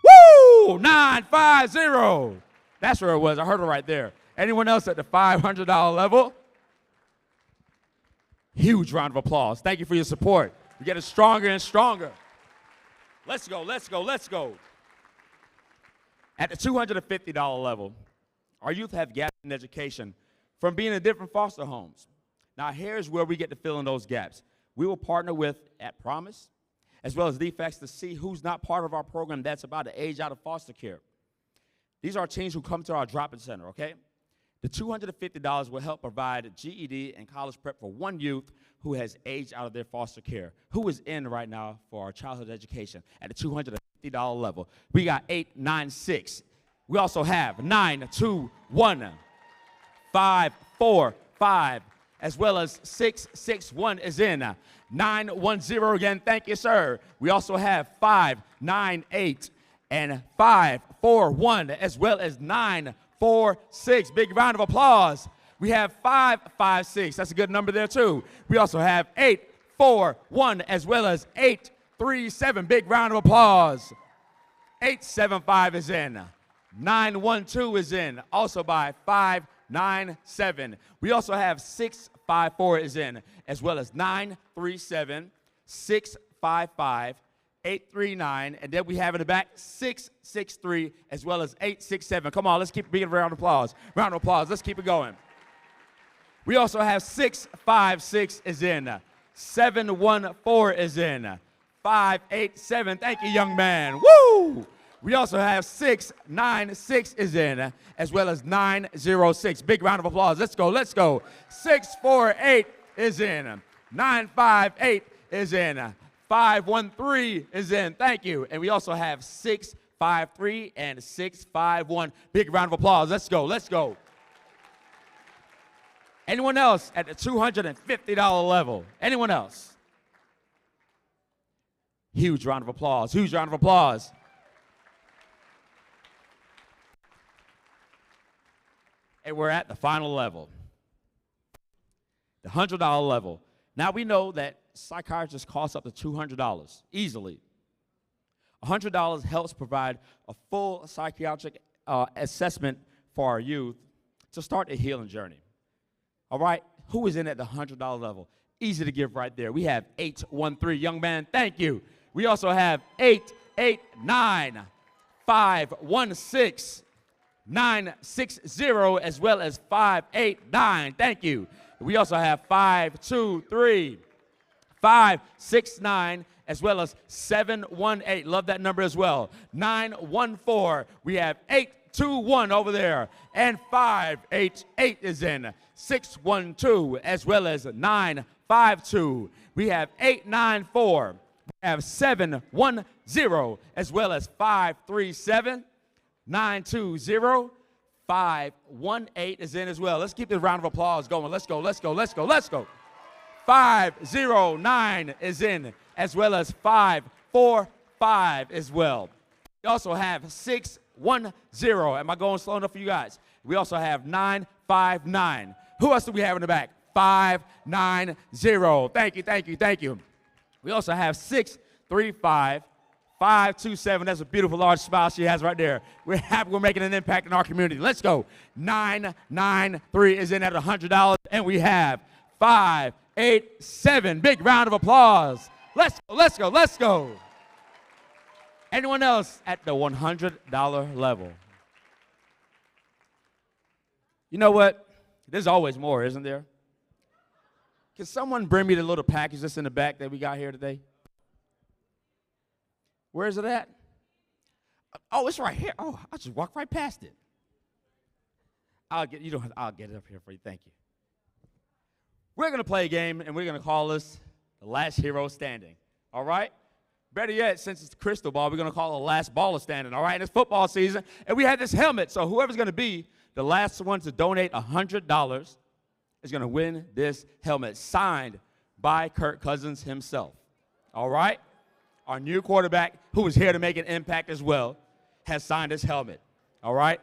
Woo! 950. That's where it was. I heard it right there. Anyone else at the $500 level? Huge round of applause. Thank you for your support. You're getting stronger and stronger. Let's go, let's go, let's go. At the $250 level, our youth have gaps in education from being in different foster homes. Now, here's where we get to fill in those gaps. We will partner with At Promise, as well as Defects, to see who's not part of our program that's about to age out of foster care. These are teens who come to our drop-in center, okay? The $250 will help provide GED and college prep for one youth who has aged out of their foster care, who is in right now for our childhood education at the $250 level. We got 896. We also have 921, 545, as well as 661 is in. 910 again, thank you, sir. We also have 598 and 541, as well as 946. Big round of applause. We have 556. That's a good number there, too. We also have 841, as well as 837. Big round of applause. 875 is in. 912 is in, also by 597. We also have 654 is in, as well as 937, 655, 839, and then we have in the back 663, as well as 867. Come on, let's keep being a round of applause. Round of applause, let's keep it going. We also have 656 is in, 714 is in, 587. Thank you, young man. Woo! We also have 696 is in, as well as 906. Big round of applause. Let's go, let's go. 648 is in. 958 is in. 513 is in. Thank you. And we also have 653 and 651. Big round of applause. Let's go, let's go. Anyone else at the $250 level? Anyone else? Huge round of applause. Huge round of applause. And we're at the final level, the $100 level. Now we know that psychiatrists cost up to $200 easily. $100 helps provide a full psychiatric assessment for our youth to start a healing journey. All right, who is in at the $100 level? Easy to give right there. We have 813, young man, thank you. We also have 889, 516, 960, as well as 589. Thank you. We also have 523, 569, as well as 718. Love that number as well. 914. We have 821 over there, and 588 is in. 612, as well as 952. We have 894. We have 710, as well as 537. 920, 518 is in as well. Let's keep this round of applause going. Let's go, let's go, let's go, let's go. 509 is in, as well as 545 as well. We also have 610. Am I going slow enough for you guys? We also have 959. Who else do we have in the back? 590. Thank you, thank you, thank you. We also have 635. 527, that's a beautiful large smile she has right there. We're happy we're making an impact in our community. Let's go. 993 is in at $100, and we have 587. Big round of applause. Let's go, let's go, let's go. Anyone else at the $100 level? You know what? There's always more, isn't there? Can someone bring me the little package that's in the back that we got here today? Where is it at? Oh, it's right here. Oh, I just walked right past it. I'll get it up here for you. Thank you. We're going to play a game, and we're going to call this the last hero standing. All right? Better yet, since it's the CHRIStal Ball, we're going to call it the last baller standing. All right? And it's football season, and we have this helmet. So whoever's going to be the last one to donate $100 is going to win this helmet, signed by Kirk Cousins himself. All right? Our new quarterback, who is here to make an impact as well, has signed his helmet. All right?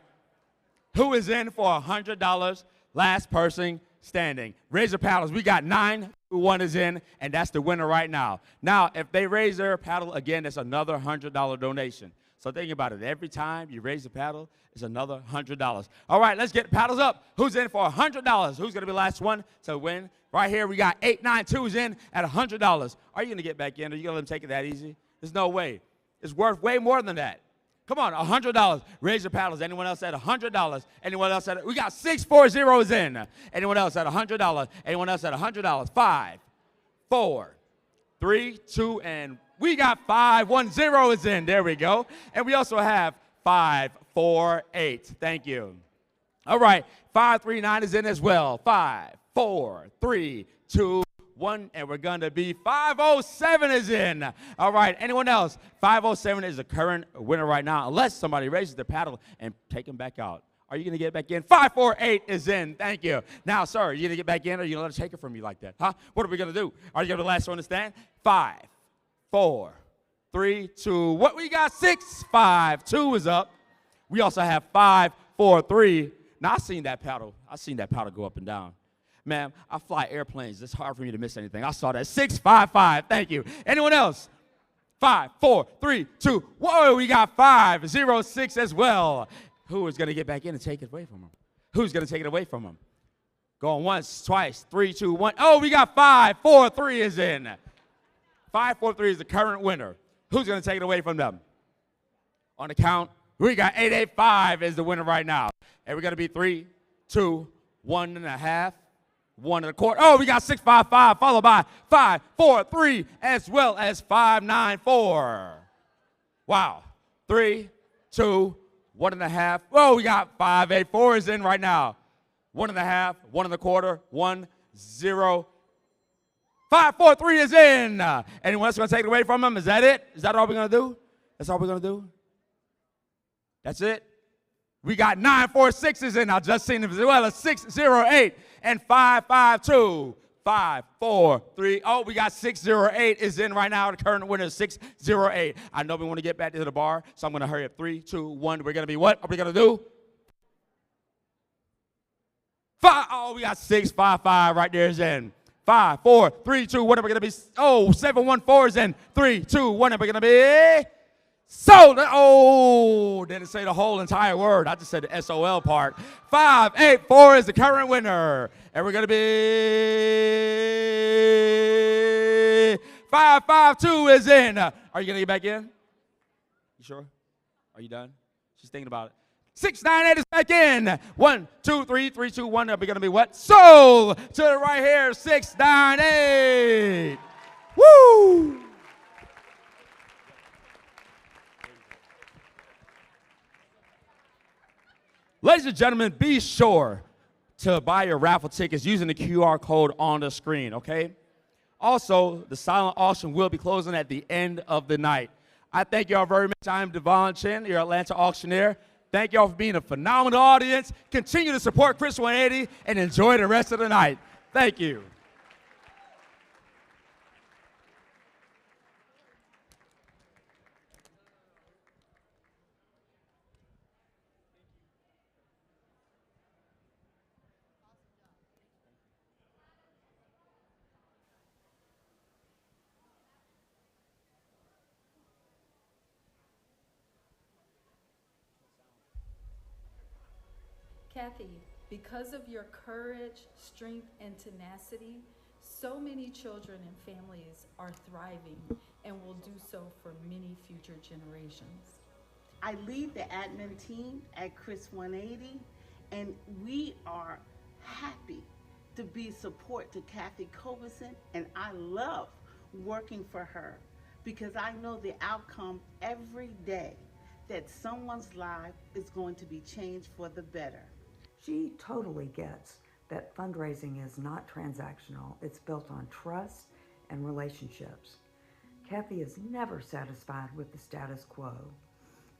Who is in for $100? Last person standing. Raise your paddles. We got 921 is in, and that's the winner right now. Now, if they raise their paddle again, that's another $100 donation. So think about it. Every time you raise the paddle, it's another $100. All right, let's get the paddles up. Who's in for $100? Who's going to be the last one to win? Right here, we got 892's in at $100. Are you going to get back in? Are you going to let them take it that easy? There's no way. It's worth way more than that. Come on, $100. Raise your paddles. Anyone else at $100? Anyone else at? We got 640's in. Anyone else at $100? Anyone else at $100? 5, 4, 3, 2, and we got 510 is in. There we go. And we also have 548. Thank you. All right, 539 is in as well. 5, 4, 3, 2, 1, and we're going to be 507 is in. All right, anyone else? 507 is the current winner right now, unless somebody raises the paddle and take him back out. Are you going to get back in? 548 is in. Thank you. Now, sir, are you going to get back in, or are you going to let us take it from you like that? Huh? What are we going to do? Are you going to be the last one to stand? 5, 4, 3, 2. What we got? 6, 5, 2 is up. We also have 5, 4, 3. Now, I seen that paddle go up and down. Ma'am, I fly airplanes. It's hard for me to miss anything. I saw that. 655. Thank you. Anyone else? 5, 4, 3, 2. Whoa, we got 506 as well. Who is going to get back in and take it away from him? Who's going to take it away from him? Going once, twice, 3, 2, 1. Oh, we got 543 is in. 543 is the current winner. Who's going to take it away from them? On the count, we got 885 is the winner right now. And we're going to be 3, 2, 1.5. 1.25. Oh, we got 655 followed by 543 as well as 594. Wow. 3, 2, 1.5. Oh, we got 584 is in right now. 1.5, 1.25, 1, 0. 543 is in. Anyone else going to take it away from him? Is that it? Is that all we're going to do? That's all we're going to do? That's it? We got 946 is in. I just seen them as well as 608 and 552. 543. Oh, we got 608 is in right now. The current winner is 608. I know we want to get back to the bar, so I'm going to hurry up. 3, 2, 1. We're going to be what? Are we going to do? 5. Oh, we got 655 right there is in. 5, 4, 3, 2. What are we going to be? Oh, 714 is in. 3, 2, 1. Are we going to be? So, oh, didn't say the whole entire word. I just said the SOL part. 584 is the current winner. And we're going to be 552 is in. Are you going to get back in? You sure? Are you done? She's thinking about it. 698 is back in. 1, 2, 3, 3, 2, 1. Are we going to be what? So, to the right here, 698. Woo! Ladies and gentlemen, be sure to buy your raffle tickets using the QR code on the screen, okay? Also, the silent auction will be closing at the end of the night. I thank y'all very much. I'm Devon Chen, your Atlanta auctioneer. Thank y'all for being a phenomenal audience. Continue to support Chris 180 and enjoy the rest of the night. Thank you. Kathy, because of your courage, strength, and tenacity, so many children and families are thriving and will do so for many future generations. I lead the admin team at Chris 180, and we are happy to be support to Kathy Colbenson, and I love working for her because I know the outcome every day that someone's life is going to be changed for the better. She totally gets that fundraising is not transactional. It's built on trust and relationships. Kathy is never satisfied with the status quo.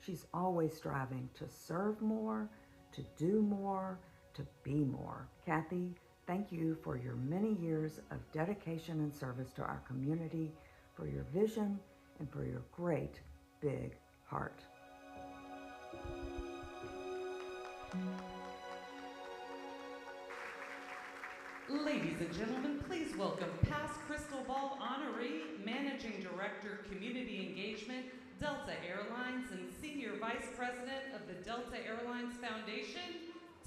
She's always striving to serve more, to do more, to be more. Kathy, thank you for your many years of dedication and service to our community, for your vision, and for your great big heart. Ladies and gentlemen, please welcome past CHRIStal Ball honoree, Managing Director, Community Engagement, Delta Airlines, and Senior Vice President of the Delta Airlines Foundation,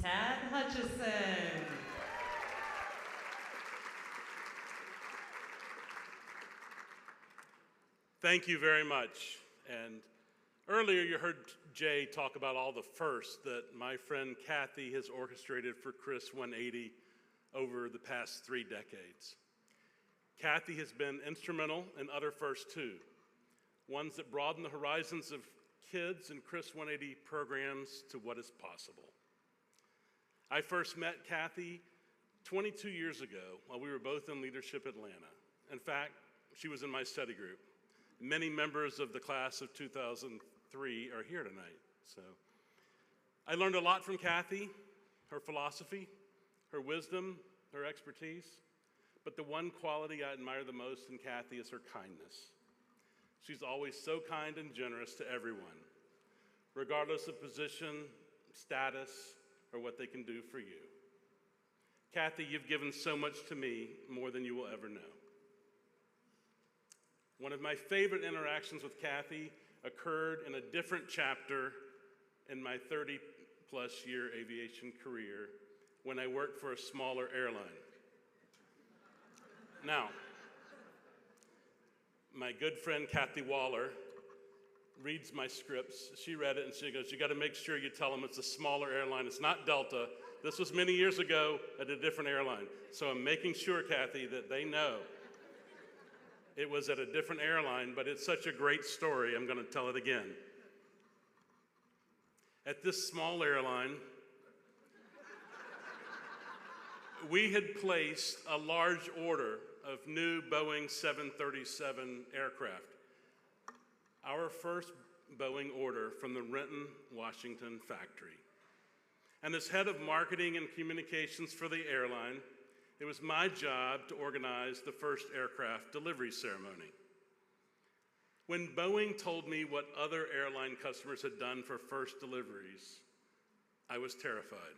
Tad Hutchison. Thank you very much. And earlier you heard Jay talk about all the firsts that my friend Kathy has orchestrated for Chris 180 over the past 3 decades. Kathy has been instrumental in other firsts too, ones that broaden the horizons of kids and Chris 180 programs to what is possible. I first met Kathy 22 years ago while we were both in Leadership Atlanta. In fact, she was in my study group. Many members of the class of 2003 are here tonight. So I learned a lot from Kathy, her philosophy, her wisdom, her expertise. But the one quality I admire the most in Kathy is her kindness. She's always so kind and generous to everyone, regardless of position, status, or what they can do for you. Kathy, you've given so much to me, more than you will ever know. One of my favorite interactions with Kathy occurred in a different chapter in my 30-plus year aviation career when I worked for a smaller airline. Now, my good friend Kathy Waller reads my scripts. She read it and she goes, "You got to make sure you tell them it's a smaller airline. It's not Delta. This was many years ago at a different airline." So I'm making sure, Kathy, that they know it was at a different airline, but it's such a great story, I'm going to tell it again. At this small airline, we had placed a large order of new Boeing 737 aircraft. Our first Boeing order from the Renton, Washington factory. And as head of marketing and communications for the airline, it was my job to organize the first aircraft delivery ceremony. When Boeing told me what other airline customers had done for first deliveries, I was terrified.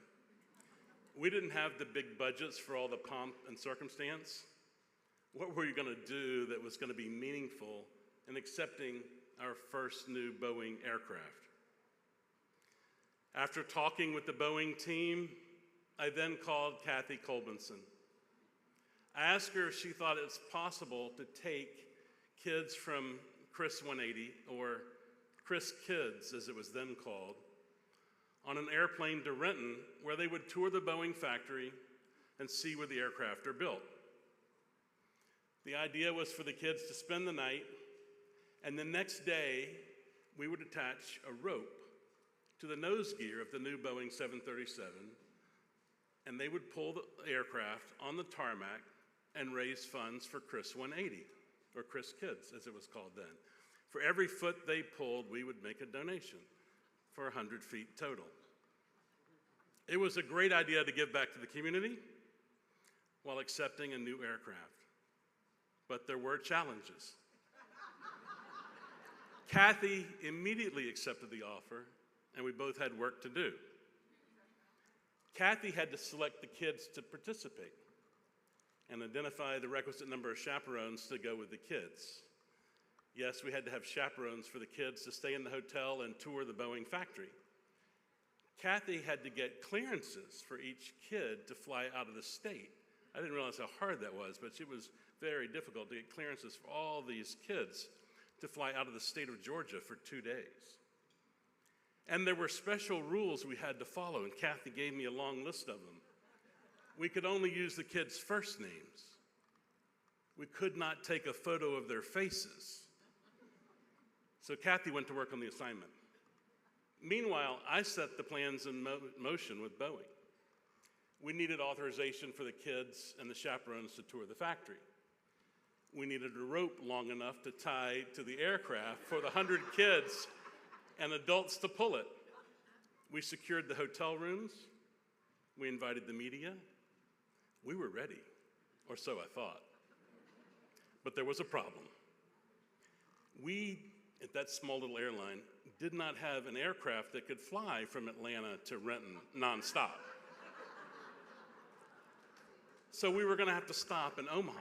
We didn't have the big budgets for all the pomp and circumstance. What were you going to do that was going to be meaningful in accepting our first new Boeing aircraft? After talking with the Boeing team, I then called Kathy Colbenson. I asked her if she thought it was possible to take kids from Chris 180, or Chris Kids as it was then called, on an airplane to Renton where they would tour the Boeing factory and see where the aircraft are built. The idea was for the kids to spend the night, and the next day we would attach a rope to the nose gear of the new Boeing 737, and they would pull the aircraft on the tarmac and raise funds for Chris 180, or Chris Kids as it was called then. For every foot they pulled, we would make a donation for 100 feet total. It was a great idea to give back to the community while accepting a new aircraft. But there were challenges. Kathy immediately accepted the offer, and we both had work to do. Kathy had to select the kids to participate and identify the requisite number of chaperones to go with the kids. Yes, we had to have chaperones for the kids to stay in the hotel and tour the Boeing factory. Kathy had to get clearances for each kid to fly out of the state. I didn't realize how hard that was, but it was very difficult to get clearances for all these kids to fly out of the state of Georgia for 2 days. And there were special rules we had to follow, and Kathy gave me a long list of them. We could only use the kids' first names. We could not take a photo of their faces. So Kathy went to work on the assignment. Meanwhile, I set the plans in motion with Boeing. We needed authorization for the kids and the chaperones to tour the factory. We needed a rope long enough to tie to the aircraft for the 100 kids and adults to pull it. We secured the hotel rooms. We invited the media. We were ready, or so I thought. But there was a problem. We, at that small little airline, did not have an aircraft that could fly from Atlanta to Renton nonstop. So we were going to have to stop in Omaha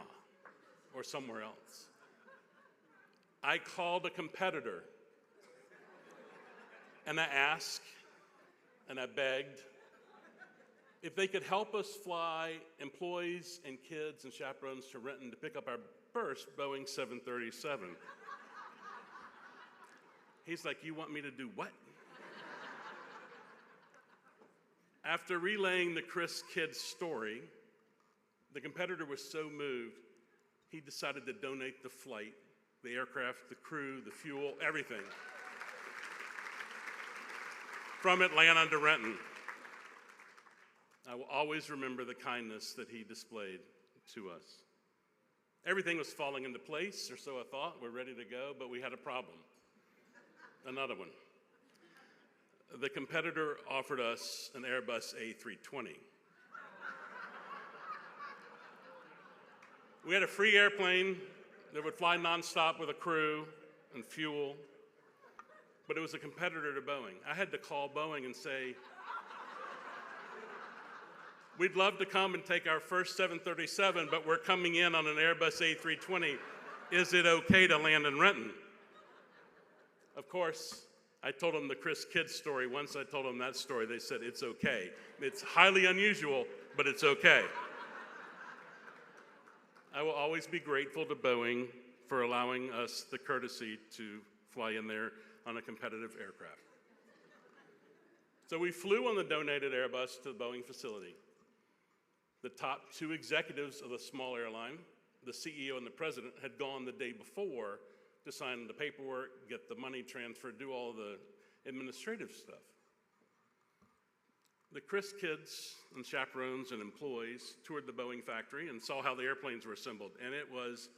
or somewhere else. I called a competitor And I asked, and I begged, if they could help us fly employees and kids and chaperones to Renton to pick up our first Boeing 737. He's like, you want me to do what? After relaying the Chris kid's story, the competitor was so moved, he decided to donate the flight, the aircraft, the crew, the fuel, everything, from Atlanta to Renton. I will always remember the kindness that he displayed to us. Everything was falling into place, or so I thought. We're ready to go, but we had a problem. Another one. The competitor offered us an Airbus A320. We had a free airplane that would fly nonstop with a crew and fuel, but it was a competitor to Boeing. I had to call Boeing and say, we'd love to come and take our first 737, but we're coming in on an Airbus A320. Is it okay to land in Renton? Of course, I told them the Chris kid story. Once I told them that story, they said, it's okay. It's highly unusual, but it's okay. I will always be grateful to Boeing for allowing us the courtesy to fly in there on a competitive aircraft. So we flew on the donated Airbus to the Boeing facility. The top two executives of the small airline, the CEO and the president, had gone the day before to sign the paperwork, get the money transferred, do all the administrative stuff. The Chris kids and chaperones and employees toured the Boeing factory and saw how the airplanes were assembled. And it was,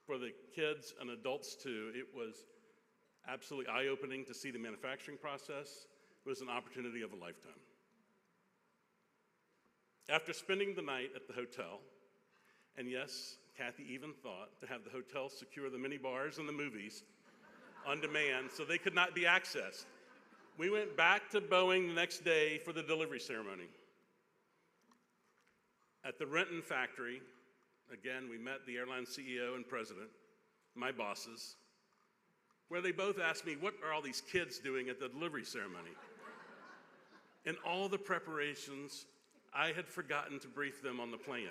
for the kids and adults too, it was absolutely eye-opening to see the manufacturing process. It was an opportunity of a lifetime. After spending the night at the hotel, and yes, Kathy even thought to have the hotel secure the mini bars and the movies on demand so they could not be accessed, we went back to Boeing the next day for the delivery ceremony. At the Renton factory, again, we met the airline CEO and president, my bosses, where they both asked me, what are all these kids doing at the delivery ceremony? In all the preparations, I had forgotten to brief them on the plan.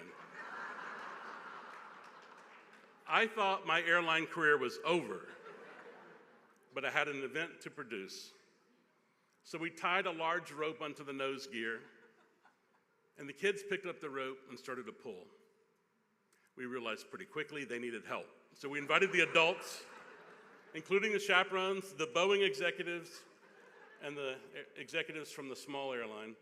I thought my airline career was over, but I had an event to produce. So we tied a large rope onto the nose gear, and the kids picked up the rope and started to pull. We realized pretty quickly they needed help. So we invited the adults, including the chaperones, the Boeing executives, and the executives from the small airline,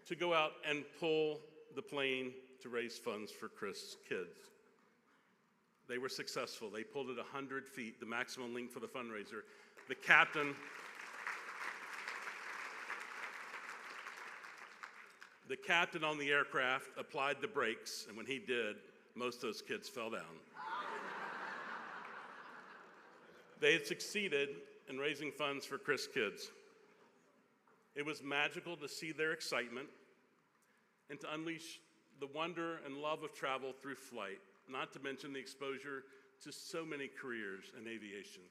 to go out and pull the plane to raise funds for Chris kids. They were successful. They pulled it 100 feet, the maximum length for the fundraiser. The captain on the aircraft applied the brakes, and when he did, most of those kids fell down. They had succeeded in raising funds for Chris kids. It was magical to see their excitement and to unleash the wonder and love of travel through flight, not to mention the exposure to so many careers in aviation.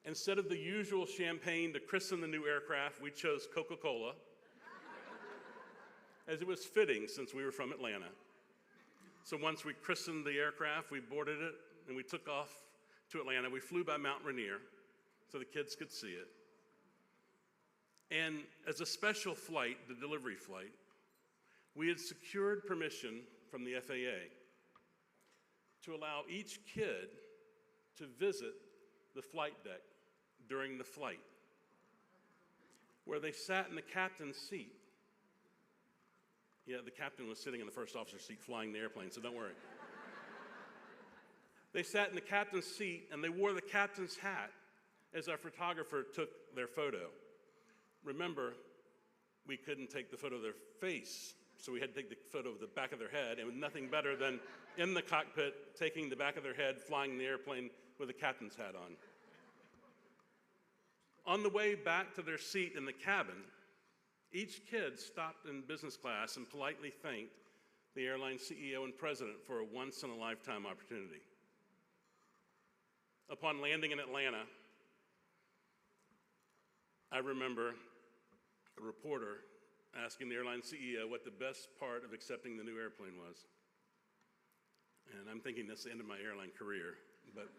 Instead of the usual champagne to christen the new aircraft, we chose Coca-Cola, as it was fitting since we were from Atlanta. So once we christened the aircraft, we boarded it, and we took off to Atlanta. We flew by Mount Rainier so the kids could see it. And as a special flight, the delivery flight, we had secured permission from the FAA to allow each kid to visit the flight deck during the flight, where they sat in the captain's seat. Yeah, the captain was sitting in the first officer's seat flying the airplane, so don't worry. They sat in the captain's seat, and they wore the captain's hat as our photographer took their photo. Remember, we couldn't take the photo of their face, so we had to take the photo of the back of their head, and nothing better than in the cockpit, taking the back of their head, flying the airplane with a captain's hat on. On the way back to their seat in the cabin, each kid stopped in business class and politely thanked the airline CEO and president for a once-in-a-lifetime opportunity. Upon landing in Atlanta, I remember a reporter asking the airline CEO what the best part of accepting the new airplane was. And I'm thinking that's the end of my airline career. But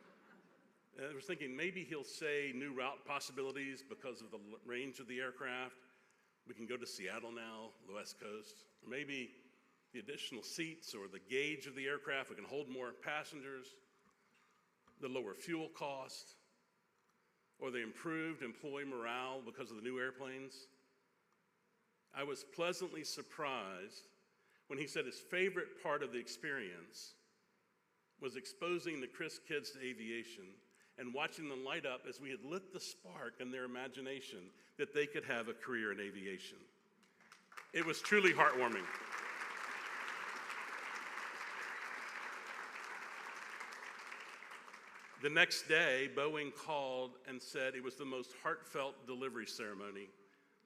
I was thinking maybe he'll say new route possibilities because of the range of the aircraft. We can go to Seattle now, the West Coast. Or maybe the additional seats or the gauge of the aircraft, we can hold more passengers, the lower fuel cost, or the improved employee morale because of the new airplanes. I was pleasantly surprised when he said his favorite part of the experience was exposing the Chris kids to aviation and watching them light up as we had lit the spark in their imagination that they could have a career in aviation. It was truly heartwarming. The next day, Boeing called and said it was the most heartfelt delivery ceremony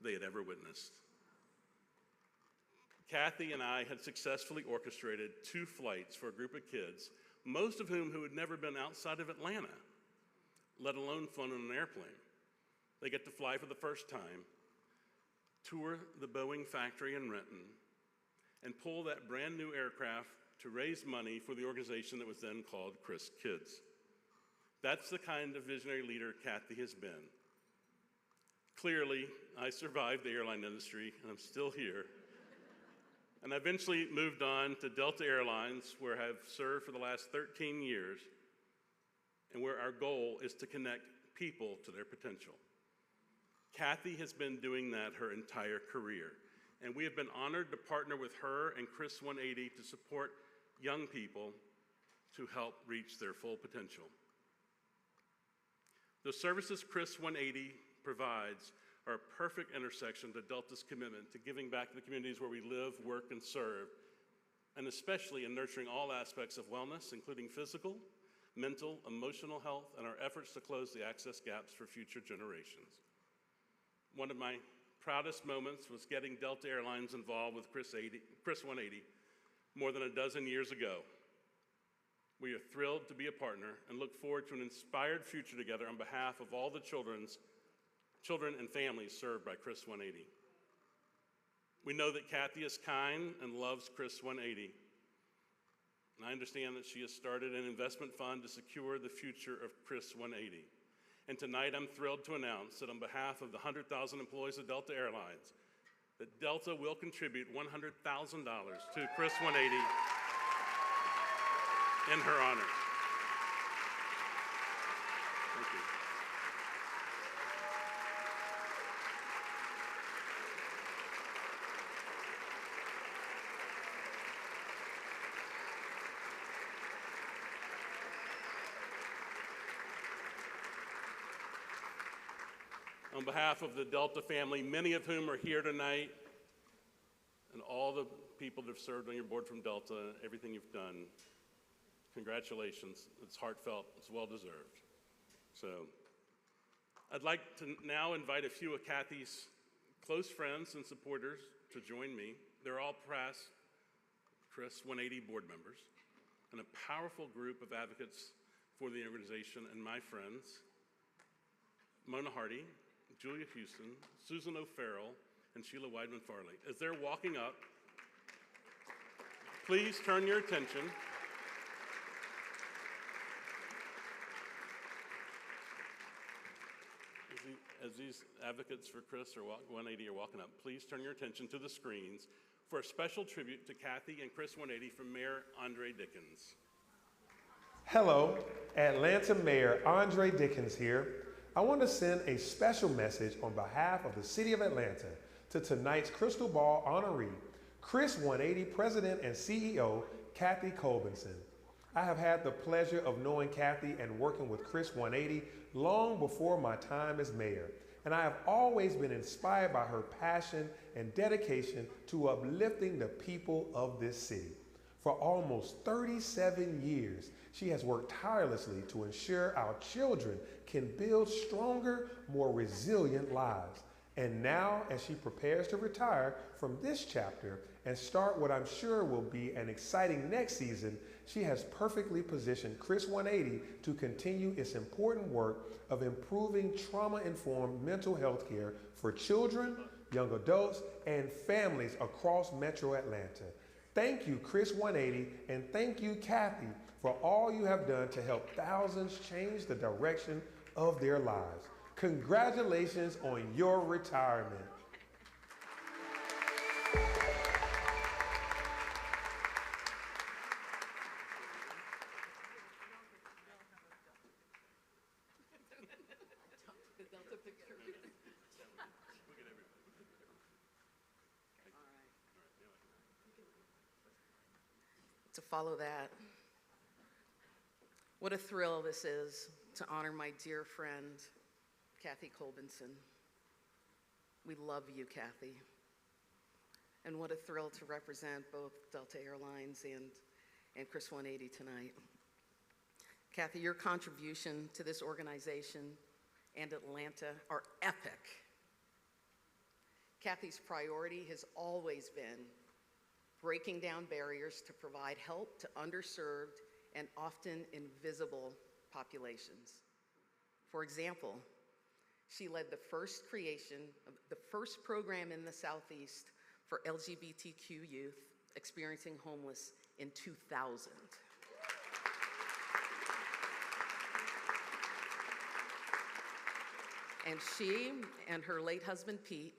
they had ever witnessed. Kathy and I had successfully orchestrated 2 flights for a group of kids, most of whom who had never been outside of Atlanta, let alone flown on an airplane. They get to fly for the first time, tour the Boeing factory in Renton, and pull that brand new aircraft to raise money for the organization that was then called Chris Kids. That's the kind of visionary leader Kathy has been. Clearly, I survived the airline industry, and I'm still here. And I eventually moved on to Delta Airlines, where I have served for the last 13 years, and where our goal is to connect people to their potential. Kathy has been doing that her entire career, and we have been honored to partner with her and Chris 180 to support young people to help reach their full potential. The services Chris 180 provides are a perfect intersection to Delta's commitment to giving back to the communities where we live, work, and serve, and especially in nurturing all aspects of wellness, including physical, mental, emotional health, and our efforts to close the access gaps for future generations. One of my proudest moments was getting Delta Airlines involved with Chris 180 more than a dozen years ago. We are thrilled to be a partner and look forward to an inspired future together on behalf of all the children and families served by Chris 180. We know that Kathy is kind and loves Chris 180. And I understand that she has started an investment fund to secure the future of Chris 180. And tonight I'm thrilled to announce that on behalf of the 100,000 employees of Delta Airlines, that Delta will contribute $100,000 to Chris 180 in her honor. Thank you. On behalf of the Delta family, many of whom are here tonight, and all the people that have served on your board from Delta, everything you've done, congratulations. It's heartfelt, it's well-deserved. So I'd like to now invite a few of Kathy's close friends and supporters to join me. They're all past Chris 180 board members and a powerful group of advocates for the organization and my friends, Mona Hardy, Julia Houston, Susan O'Farrell, and Sheila Weidman-Farley. As they're walking up, please turn your attention as these advocates for Chris 180 are walking up, please turn your attention to the screens for a special tribute to Kathy and Chris 180 from Mayor Andre Dickens. Hello, Atlanta Mayor Andre Dickens here. I want to send a special message on behalf of the City of Atlanta to tonight's CHRIStal Ball honoree, Chris 180 President and CEO, Kathy Colbenson. I have had the pleasure of knowing Kathy and working with Chris 180 long before my time as mayor, and I have always been inspired by her passion and dedication to uplifting the people of this city. For almost 37 years, she has worked tirelessly to ensure our children can build stronger, more resilient lives. And now, as she prepares to retire from this chapter and start what I'm sure will be an exciting next season, she has perfectly positioned CHRIS 180 to continue its important work of improving trauma-informed mental health care for children, young adults, and families across Metro Atlanta. Thank you, CHRIS 180, and thank you, Kathy, for all you have done to help thousands change the direction of their lives. Congratulations on your retirement. To follow that, what a thrill this is to honor my dear friend, Kathy Colbenson. We love you, Kathy. And what a thrill to represent both Delta Airlines and CHRIS 180 tonight. Kathy, your contribution to this organization and Atlanta are epic. Kathy's priority has always been breaking down barriers to provide help to underserved and often invisible populations. For example, she led the first creation of the first program in the Southeast for LGBTQ youth experiencing homeless in 2000. And she and her late husband, Pete,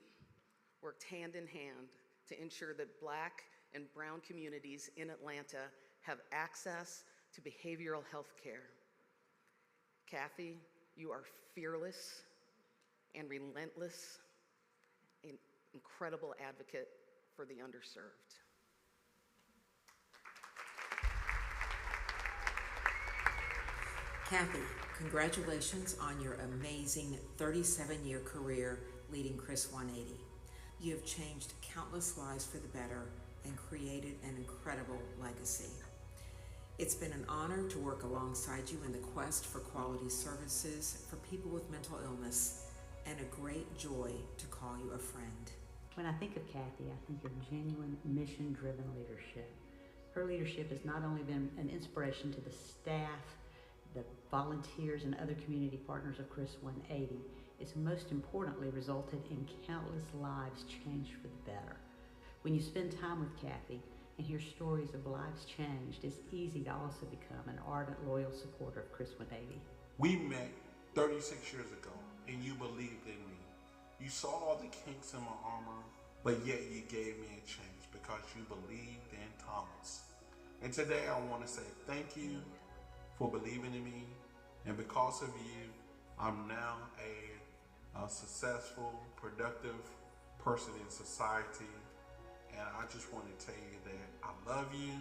worked hand in hand to ensure that Black and brown communities in Atlanta have access to behavioral health care. Kathy, you are fearless and relentless, an incredible advocate for the underserved. Kathy, congratulations on your amazing 37-year career leading CHRIS 180. You have changed countless lives for the better and created an incredible legacy. It's been an honor to work alongside you in the quest for quality services for people with mental illness, and a great joy to call you a friend. When I think of Kathy, I think of genuine mission-driven leadership. Her leadership has not only been an inspiration to the staff, the volunteers, and other community partners of CHRIS 180, it's most importantly resulted in countless lives changed for the better. When you spend time with Kathy and hear stories of lives changed, it's easy to also become an ardent, loyal supporter of CHRIS 180. We met 36 years ago, and you believed in me. You saw all the kinks in my armor, but yet you gave me a chance because you believed in Thomas. And today I want to say thank you for believing in me, and because of you, I'm now a successful, productive person in society. And I just want to tell you that I love you,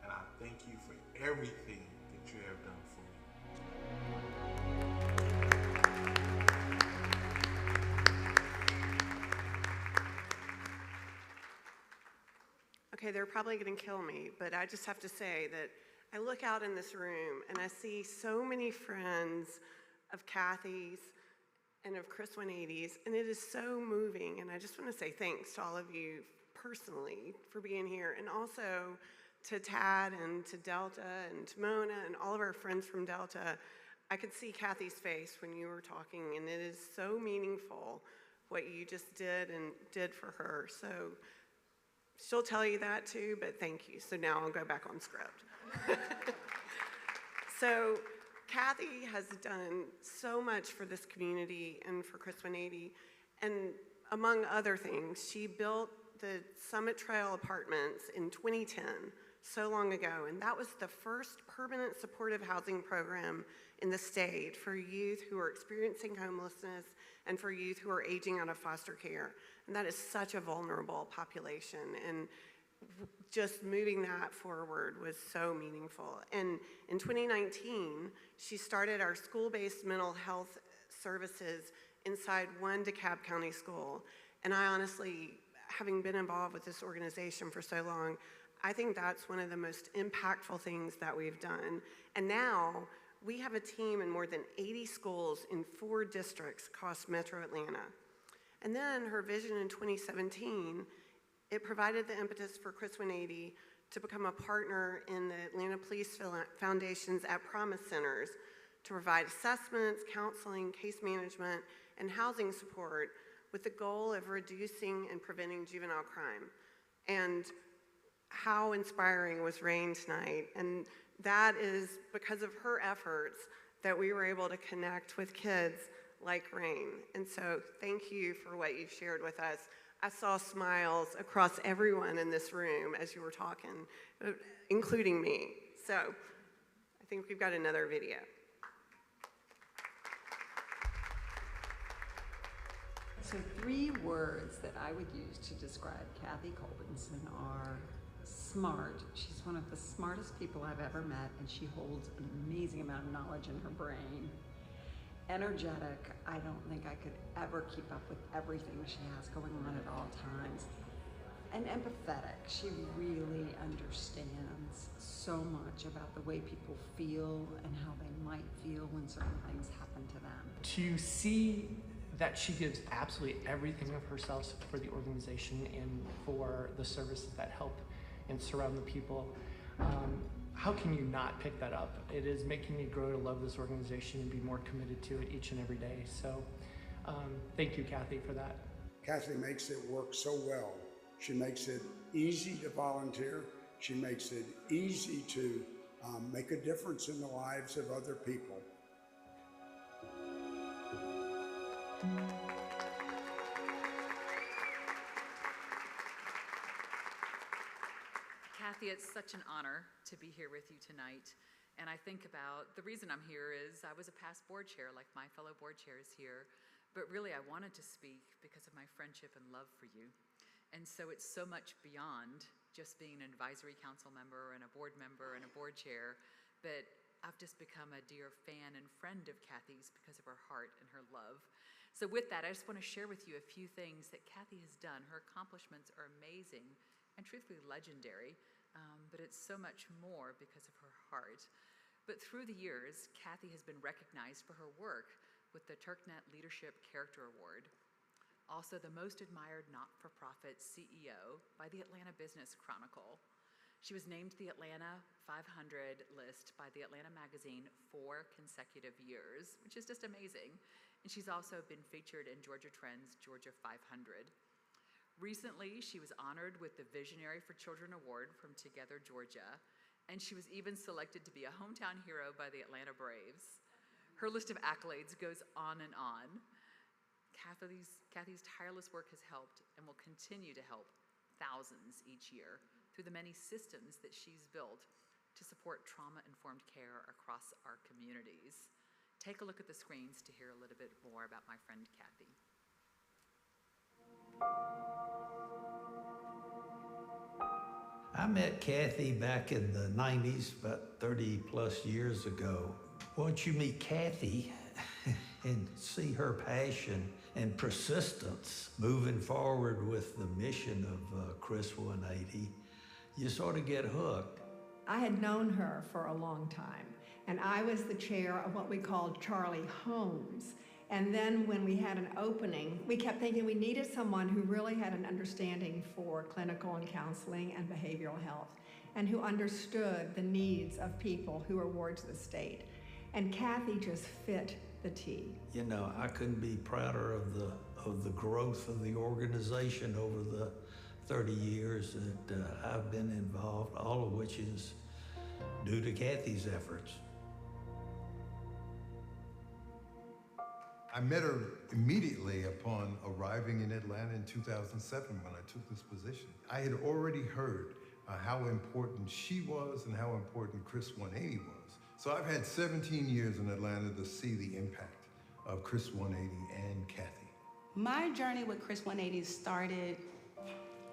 and I thank you for everything that you have done for me. Okay, they're probably going to kill me, but I just have to say that I look out in this room and I see so many friends of Kathy's and of CHRIS 180's, and it is so moving. And I just want to say thanks to all of you personally for being here, and also to Tad and to Delta and to Mona and all of our friends from Delta. I could see Kathy's face when you were talking, and it is so meaningful what you just did and did for her. So she'll tell you that too, but thank you. So now I'll go back on script. So Kathy has done so much for this community and for CHRIS 180, and among other things, she built the Summit Trail Apartments in 2010, so long ago, and that was the first permanent supportive housing program in the state for youth who are experiencing homelessness and for youth who are aging out of foster care. And that is such a vulnerable population, and just moving that forward was so meaningful. And in 2019, she started our school-based mental health services inside one DeKalb County school. And I honestly, having been involved with this organization for so long, I think that's one of the most impactful things that we've done. And now we have a team in more than 80 schools in 4 districts across Metro Atlanta. And then her vision in 2017, it provided the impetus for Chris 180 to become a partner in the Atlanta Police Foundation's At Promise Centers to provide assessments, counseling, case management, and housing support with the goal of reducing and preventing juvenile crime. And how inspiring was Rain tonight. And that is because of her efforts that we were able to connect with kids like Rain. And so thank you for what you shared with us. I saw smiles across everyone in this room as you were talking, including me. So I think we've got another video. So 3 words that I would use to describe Kathy Colbenson are smart. She's one of the smartest people I've ever met, and she holds an amazing amount of knowledge in her brain. Energetic. I don't think I could ever keep up with everything she has going on at all times. And empathetic. She really understands so much about the way people feel and how they might feel when certain things happen to them. To see that she gives absolutely everything of herself for the organization and for the services that help and surround the people, how can you not pick that up? It is making me grow to love this organization and be more committed to it each and every day. So thank you, Kathy, for that. Kathy makes it work so well. She makes it easy to volunteer. She makes it easy to make a difference in the lives of other people. Kathy, it's such an honor to be here with you tonight. And I think about the reason I'm here is I was a past board chair like my fellow board chairs here, but really I wanted to speak because of my friendship and love for you. And so it's so much beyond just being an advisory council member and a board member and a board chair, but I've just become a dear fan and friend of Kathy's because of her heart and her love. So with that, I just want to share with you a few things that Kathy has done. Her accomplishments are amazing and truthfully legendary, but it's so much more because of her heart. But through the years, Kathy has been recognized for her work with the TurkNet Leadership Character Award, also the most admired not-for-profit CEO by the Atlanta Business Chronicle. She was named to the Atlanta 500 list by the Atlanta magazine 4 consecutive years, which is just amazing. And she's also been featured in Georgia Trend's Georgia 500. Recently, she was honored with the Visionary for Children Award from Together Georgia, and she was even selected to be a hometown hero by the Atlanta Braves. Her list of accolades goes on and on. Kathy's tireless work has helped and will continue to help thousands each year through the many systems that she's built to support trauma-informed care across our communities. Take a look at the screens to hear a little bit more about my friend Kathy. I met Kathy back in the 90s, about 30 plus years ago. Once you meet Kathy and see her passion and persistence moving forward with the mission of CHRIS 180, you sort of get hooked. I had known her for a long time, and I was the chair of what we called Charlie Homes. And then when we had an opening, we kept thinking we needed someone who really had an understanding for clinical and counseling and behavioral health, and who understood the needs of people who are wards of the state. And Kathy just fit the T. You know, I couldn't be prouder of the growth of the organization over the 30 years that I've been involved, all of which is due to Kathy's efforts. I met her immediately upon arriving in Atlanta in 2007 when I took this position. I had already heard how important she was and how important CHRIS 180 was. So I've had 17 years in Atlanta to see the impact of CHRIS 180 and Kathy. My journey with CHRIS 180 started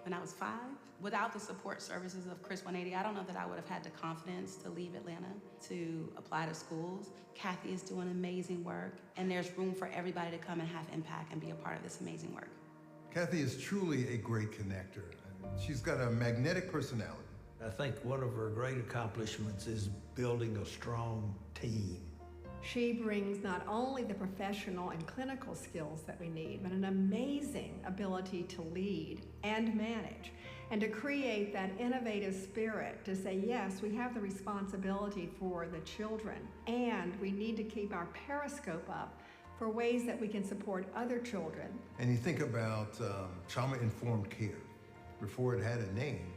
when I was 5. Without the support services of CHRIS 180, I don't know that I would have had the confidence to leave Atlanta to apply to schools. Kathy is doing amazing work, and there's room for everybody to come and have impact and be a part of this amazing work. Kathy is truly a great connector. She's got a magnetic personality. I think one of her great accomplishments is building a strong team. She brings not only the professional and clinical skills that we need, but an amazing ability to lead and manage, and to create that innovative spirit to say, yes, we have the responsibility for the children, and we need to keep our periscope up for ways that we can support other children. And you think about trauma-informed care. Before it had a name,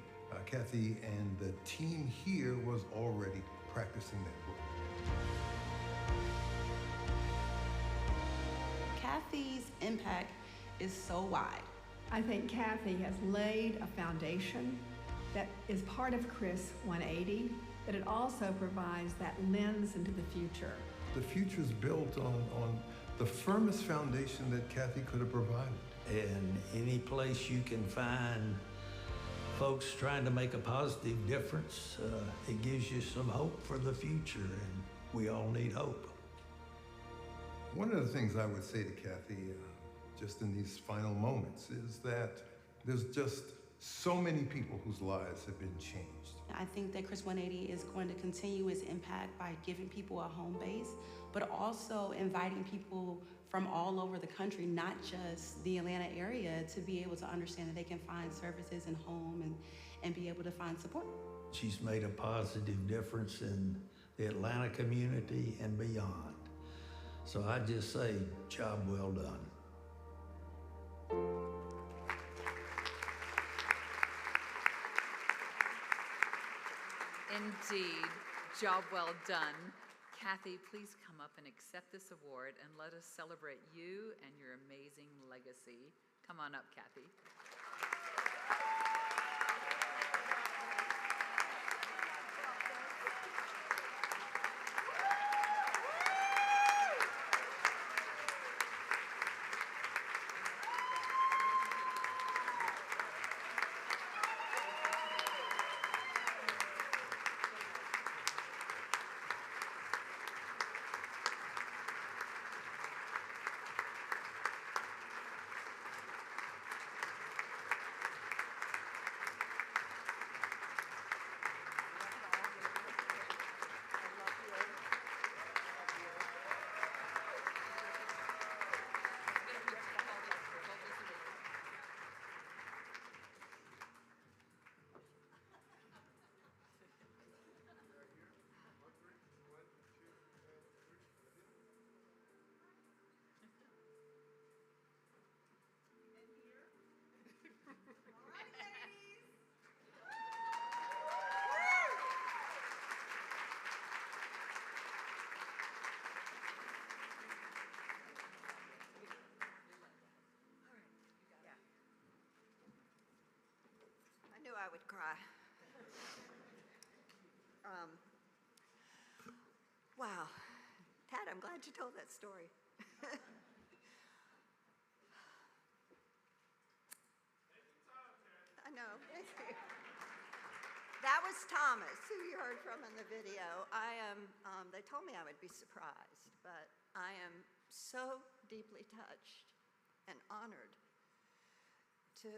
Kathy and the team here was already practicing that work. Kathy's impact is so wide. I think Kathy has laid a foundation that is part of CHRIS 180, but it also provides that lens into the future. The future's built on the firmest foundation that Kathy could have provided. And any place you can find folks trying to make a positive difference, it gives you some hope for the future, and we all need hope. One of the things I would say to Kathy, just in these final moments, is that there's just so many people whose lives have been changed. I think that CHRIS 180 is going to continue its impact by giving people a home base, but also inviting people from all over the country, not just the Atlanta area, to be able to understand that they can find services and home and be able to find support. She's made a positive difference in the Atlanta community and beyond. So I just say, job well done. Indeed, job well done. Kathy, please come up and accept this award, and let us celebrate you and your amazing legacy. Come on up, Kathy. I would cry. Wow. Tad, I'm glad you told that story. I know. Thank you. That was Thomas, who you heard from in the video. They told me I would be surprised, but I am so deeply touched and honored to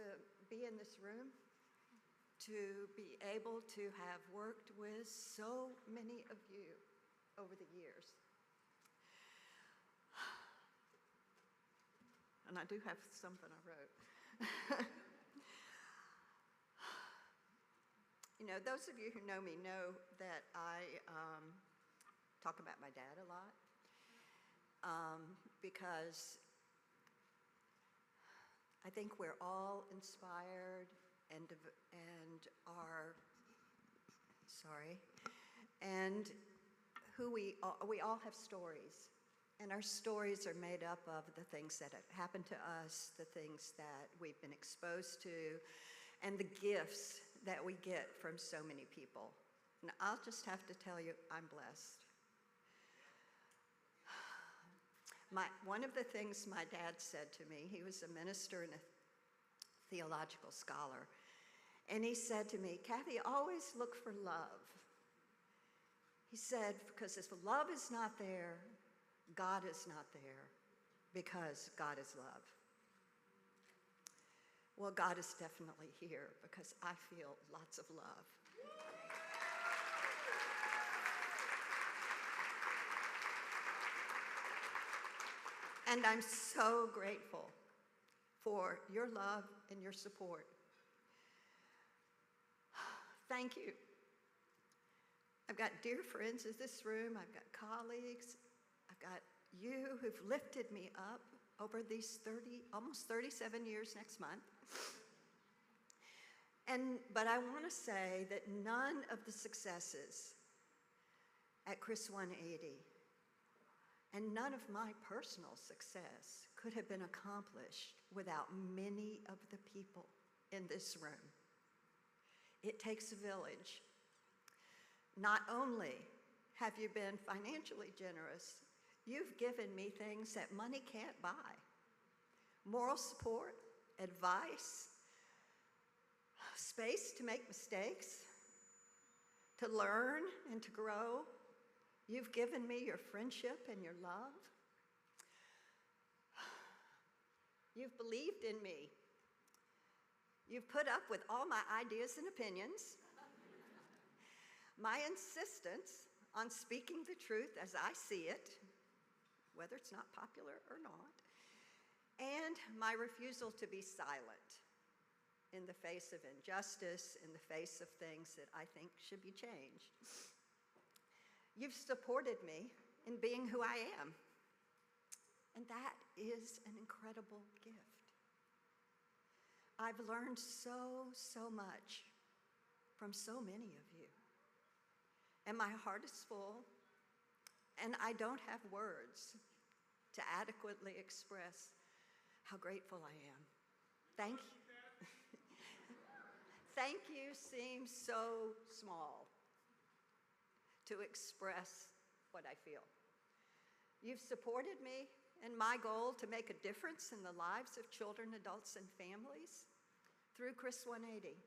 be in this room, to be able to have worked with so many of you over the years. And I do have something I wrote. You know, those of you who know me know that I talk about my dad a lot because I think we're all inspired and are, sorry, and who we all have stories, and our stories are made up of the things that have happened to us, the things that we've been exposed to, and the gifts that we get from so many people. And I'll just have to tell you, I'm blessed. One of the things my dad said to me, he was a minister and a theological scholar, and he said to me, Kathy, always look for love. He said, because if love is not there, God is not there, because God is love. Well, God is definitely here, because I feel lots of love. And I'm so grateful for your love and your support. Thank you. I've got dear friends in this room. I've got colleagues. I've got you who've lifted me up over these almost 37 years next month. But I want to say that none of the successes at Chris 180 and none of my personal success could have been accomplished without many of the people in this room. It takes a village. Not only have you been financially generous, you've given me things that money can't buy. Moral support, advice, space to make mistakes, to learn and to grow. You've given me your friendship and your love. You've believed in me. You've put up with all my ideas and opinions, my insistence on speaking the truth as I see it, whether it's not popular or not, and my refusal to be silent in the face of injustice, in the face of things that I think should be changed. You've supported me in being who I am, and that is an incredible gift. I've learned so much from so many of you, and my heart is full, and I don't have words to adequately express how grateful I am. Thank you. Thank you seems so small to express what I feel. You've supported me in my goal to make a difference in the lives of children, adults, and families through Chris 180.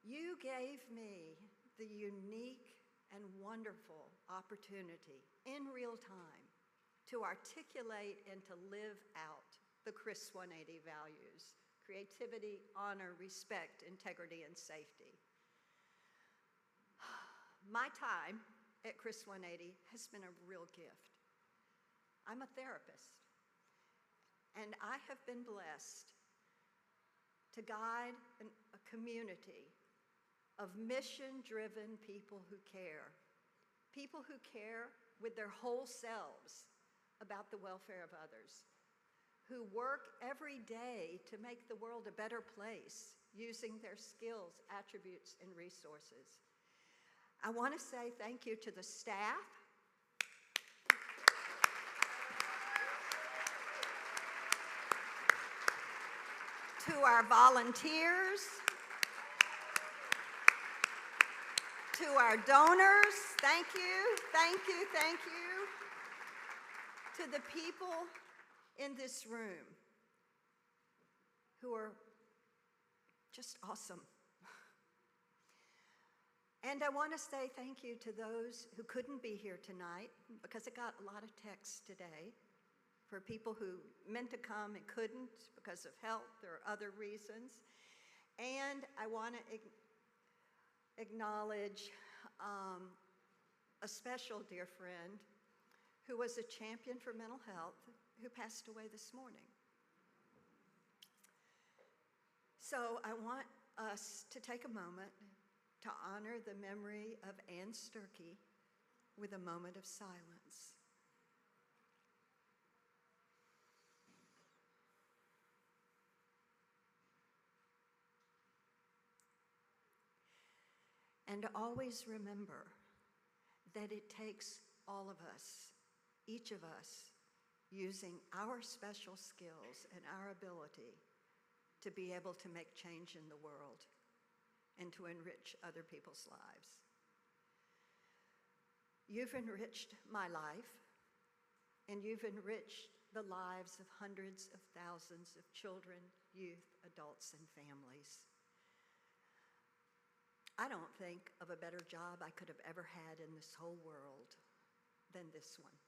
You gave me the unique and wonderful opportunity in real time to articulate and to live out the Chris 180 values: creativity, honor, respect, integrity, and safety. My time at Chris 180 has been a real gift. I'm a therapist, and I have been blessed to guide a community of mission-driven people who care with their whole selves about the welfare of others, who work every day to make the world a better place using their skills, attributes, and resources. I want to say thank you to the staff, to our volunteers, to our donors, thank you, thank you, thank you, to the people in this room who are just awesome. And I want to say thank you to those who couldn't be here tonight, because I got a lot of texts today for people who meant to come and couldn't because of health or other reasons. And I want to acknowledge a special dear friend who was a champion for mental health, who passed away this morning. So I want us to take a moment to honor the memory of Ann Sturkey with a moment of silence. And always remember that it takes all of us, each of us, using our special skills and our ability to be able to make change in the world and to enrich other people's lives. You've enriched my life, and you've enriched the lives of hundreds of thousands of children, youth, adults, and families. I don't think of a better job I could have ever had in this whole world than this one.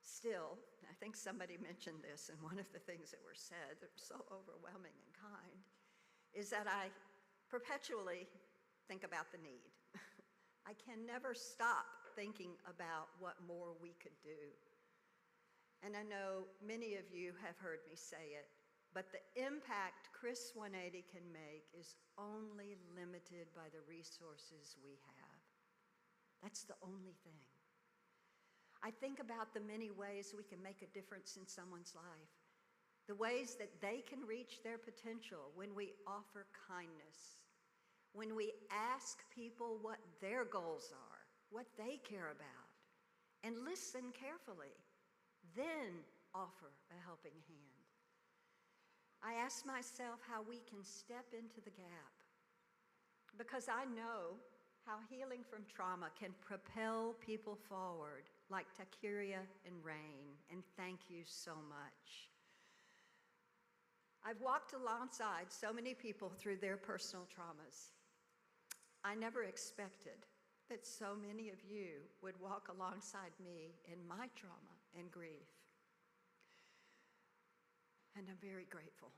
Still, I think somebody mentioned this, and one of the things that were said that were so overwhelming and kind is that I perpetually think about the need. I can never stop thinking about what more we could do. And I know many of you have heard me say it, but the impact CHRIS 180 can make is only limited by the resources we have. That's the only thing. I think about the many ways we can make a difference in someone's life, the ways that they can reach their potential when we offer kindness, when we ask people what their goals are, what they care about, and listen carefully, then offer a helping hand. I ask myself how we can step into the gap, because I know how healing from trauma can propel people forward, like Takiria and Rain, and thank you so much. I've walked alongside so many people through their personal traumas. I never expected that so many of you would walk alongside me in my trauma and grief. And I'm very grateful.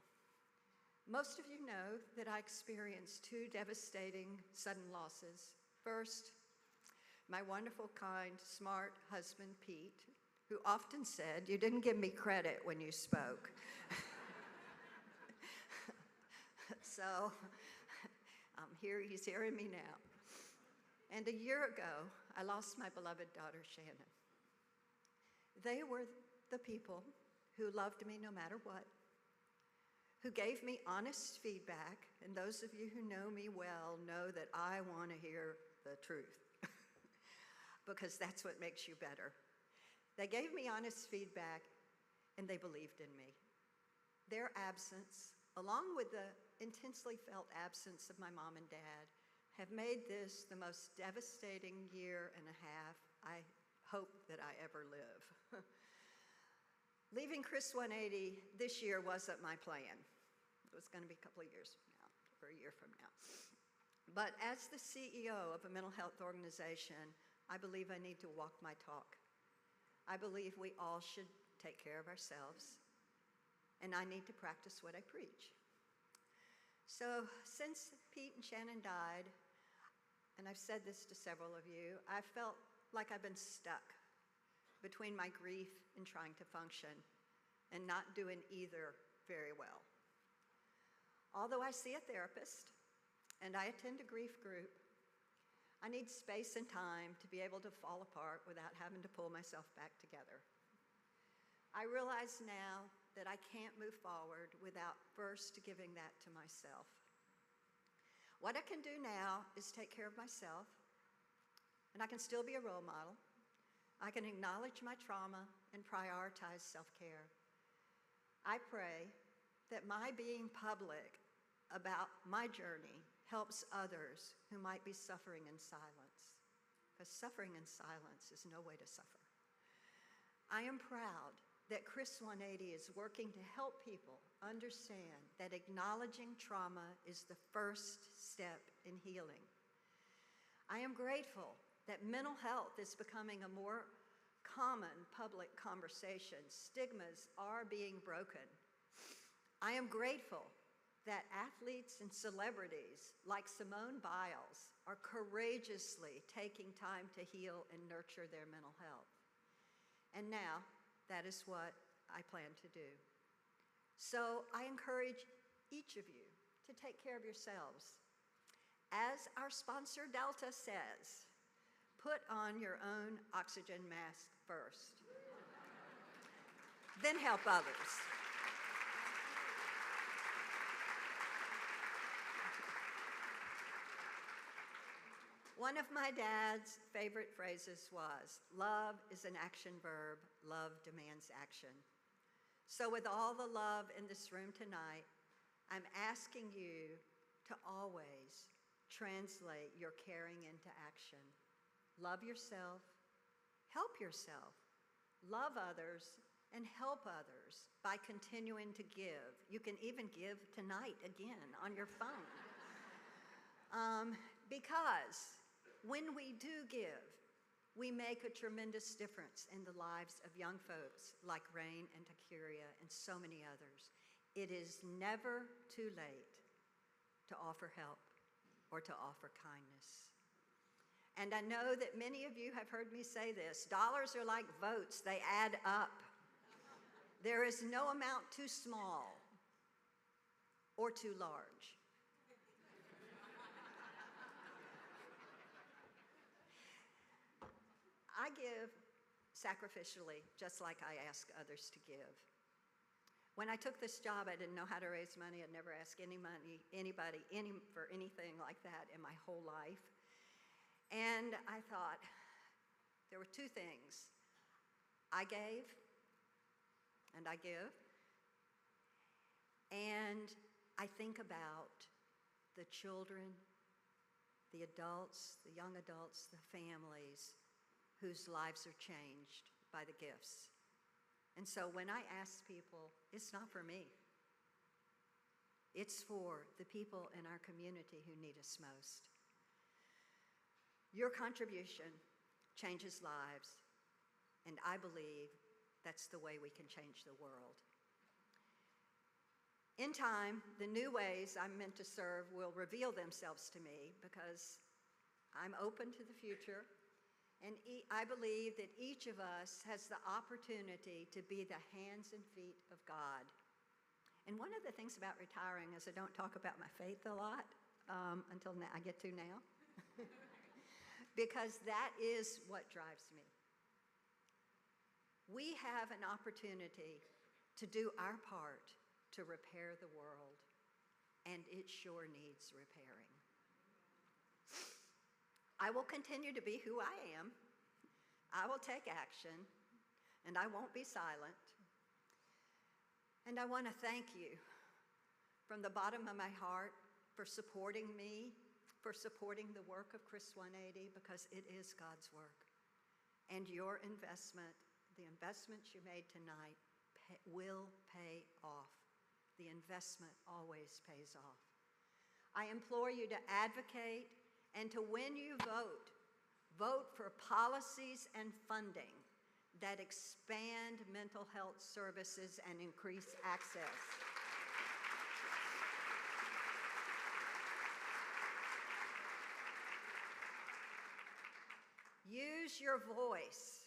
Most of you know that I experienced 2 devastating sudden losses. First, my wonderful, kind, smart husband, Pete, who often said, "You didn't give me credit when you spoke." So he's hearing me now. And a year ago, I lost my beloved daughter, Shannon. They were the people who loved me no matter what, who gave me honest feedback, and those of you who know me well know that I want to hear the truth, because that's what makes you better. They gave me honest feedback, and they believed in me. Their absence, along with the intensely felt absence of my mom and dad, have made this the most devastating year and a half I hope that I ever live. Leaving CHRIS 180 this year wasn't my plan. It was going to be a couple of years from now, or a year from now. But as the CEO of a mental health organization, I believe I need to walk my talk. I believe we all should take care of ourselves, and I need to practice what I preach. So since Pete and Shannon died, and I've said this to several of you, I felt like I've been stuck between my grief and trying to function, and not doing either very well. Although I see a therapist and I attend a grief group, I need space and time to be able to fall apart without having to pull myself back together. I realize now that I can't move forward without first giving that to myself. What I can do now is take care of myself, and I can still be a role model. I can acknowledge my trauma and prioritize self-care. I pray that my being public about my journey helps others who might be suffering in silence, because suffering in silence is no way to suffer. I am proud that CHRIS 180 is working to help people understand that acknowledging trauma is the first step in healing. I am grateful that mental health is becoming a more common public conversation. Stigmas are being broken. I am grateful that athletes and celebrities like Simone Biles are courageously taking time to heal and nurture their mental health. And now, that is what I plan to do. So I encourage each of you to take care of yourselves. As our sponsor Delta says, put on your own oxygen mask first, then help others. One of my dad's favorite phrases was, "Love is an action verb, love demands action." So with all the love in this room tonight, I'm asking you to always translate your caring into action. Love yourself, help yourself, love others, and help others by continuing to give. You can even give tonight again on your phone. Because when we do give, we make a tremendous difference in the lives of young folks like Rain and Takiria and so many others. It is never too late to offer help or to offer kindness. And I know that many of you have heard me say this, dollars are like votes, they add up. There is no amount too small or too large. I give sacrificially, just like I ask others to give. When I took this job, I didn't know how to raise money. I'd never asked anybody for anything like that in my whole life. And I thought, there were two things. I gave, and I give. And I think about the children, the adults, the young adults, the families whose lives are changed by the gifts. And so when I ask people, it's not for me. It's for the people in our community who need us most. Your contribution changes lives, and I believe that's the way we can change the world. In time, the new ways I'm meant to serve will reveal themselves to me because I'm open to the future, and I believe that each of us has the opportunity to be the hands and feet of God. And one of the things about retiring is I don't talk about my faith a lot until now, I get to now, because that is what drives me. We have an opportunity to do our part to repair the world, and it sure needs repairing. I will continue to be who I am. I will take action, and I won't be silent. And I want to thank you from the bottom of my heart for supporting me, for supporting the work of CHRIStal 180, because it is God's work. And your investment, the investments you made tonight, will pay off. The investment always pays off. I implore you to advocate, and to when you vote, vote for policies and funding that expand mental health services and increase access. Use your voice.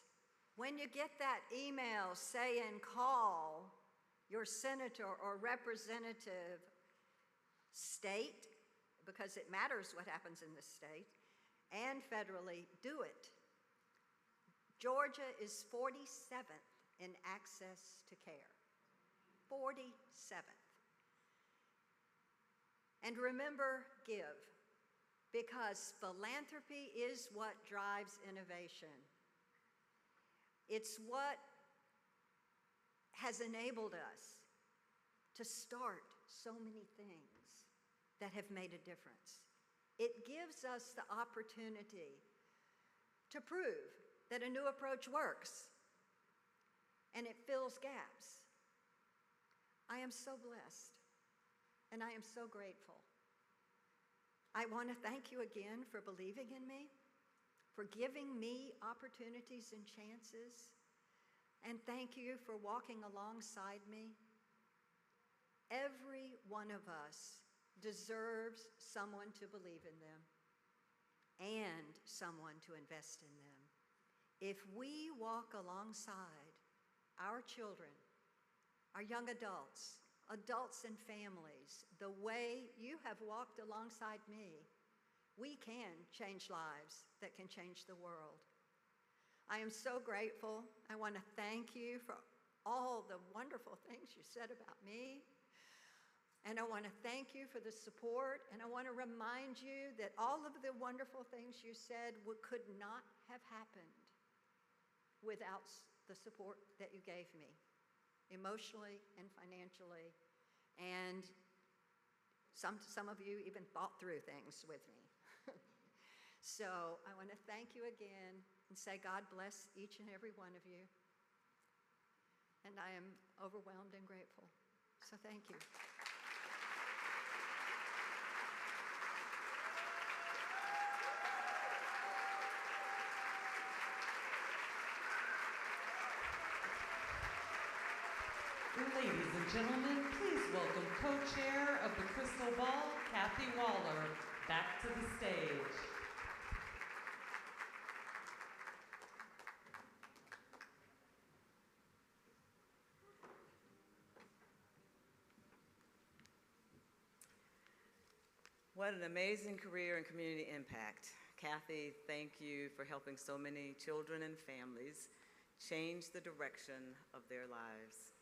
When you get that email saying call your senator or representative, state, because it matters what happens in the state, and federally, do it. Georgia is 47th in access to care. 47th. And remember, give, because philanthropy is what drives innovation. It's what has enabled us to start so many things that have made a difference. It gives us the opportunity to prove that a new approach works, and it fills gaps. I am so blessed, and I am so grateful. I want to thank you again for believing in me, for giving me opportunities and chances, and thank you for walking alongside me. Every one of us deserves someone to believe in them and someone to invest in them. If we walk alongside our children, our young adults, adults and families, the way you have walked alongside me, we can change lives that can change the world. I am so grateful. I want to thank you for all the wonderful things you said about me. And I want to thank you for the support, and I want to remind you that all of the wonderful things you said could not have happened without the support that you gave me, emotionally and financially, and some of you even thought through things with me. So I want to thank you again and say God bless each and every one of you. And I am overwhelmed and grateful. So thank you. Ladies and gentlemen, please welcome co-chair of the CHRIStal Ball, Kathy Waller, back to the stage. What an amazing career and community impact. Kathy, thank you for helping so many children and families change the direction of their lives.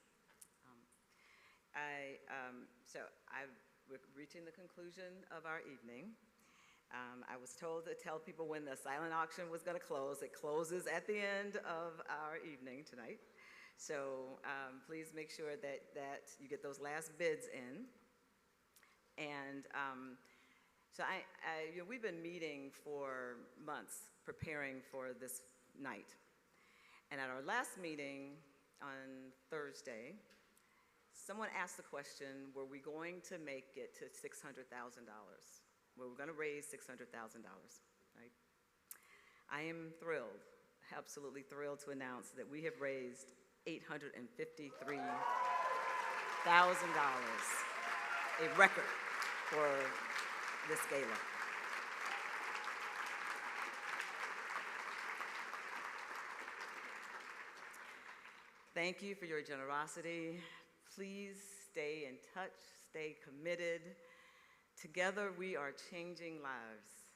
We're reaching the conclusion of our evening. I was told to tell people when the silent auction was going to close. It closes at the end of our evening tonight. So please make sure that you get those last bids in. And we've been meeting for months preparing for this night. And at our last meeting on Thursday, someone asked the question, were we going to make it to $600,000? Were we going to raise $600,000, right? I am thrilled, absolutely thrilled to announce that we have raised $853,000, a record for this gala. Thank you for your generosity. Please stay in touch, stay committed. Together we are changing lives.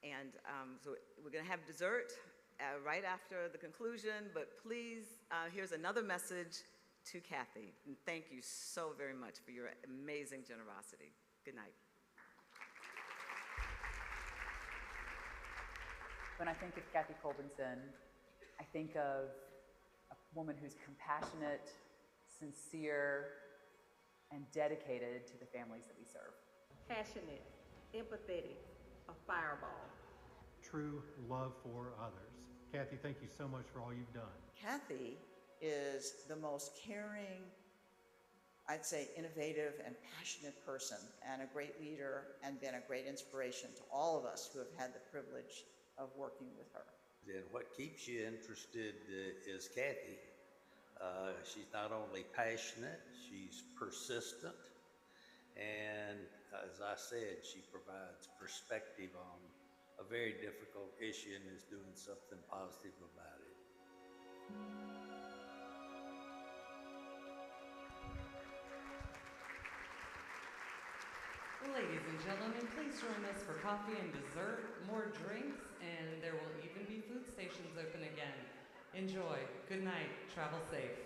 And so we're going to have dessert right after the conclusion, but please, here's another message to Kathy. And thank you so very much for your amazing generosity. Good night. When I think of Kathy Colbenson, I think of a woman who's compassionate, sincere, and dedicated to the families that we serve. Passionate, empathetic, a fireball. True love for others. Kathy, thank you so much for all you've done. Kathy is the most caring, I'd say innovative and passionate person, and a great leader, and been a great inspiration to all of us who have had the privilege of working with her. And what keeps you interested is Kathy. She's not only passionate, she's persistent, and as I said, she provides perspective on a very difficult issue and is doing something positive about it. Ladies and gentlemen, please join us for coffee and dessert, more drinks, and there will even be food stations open again. Enjoy. Good night. Travel safe.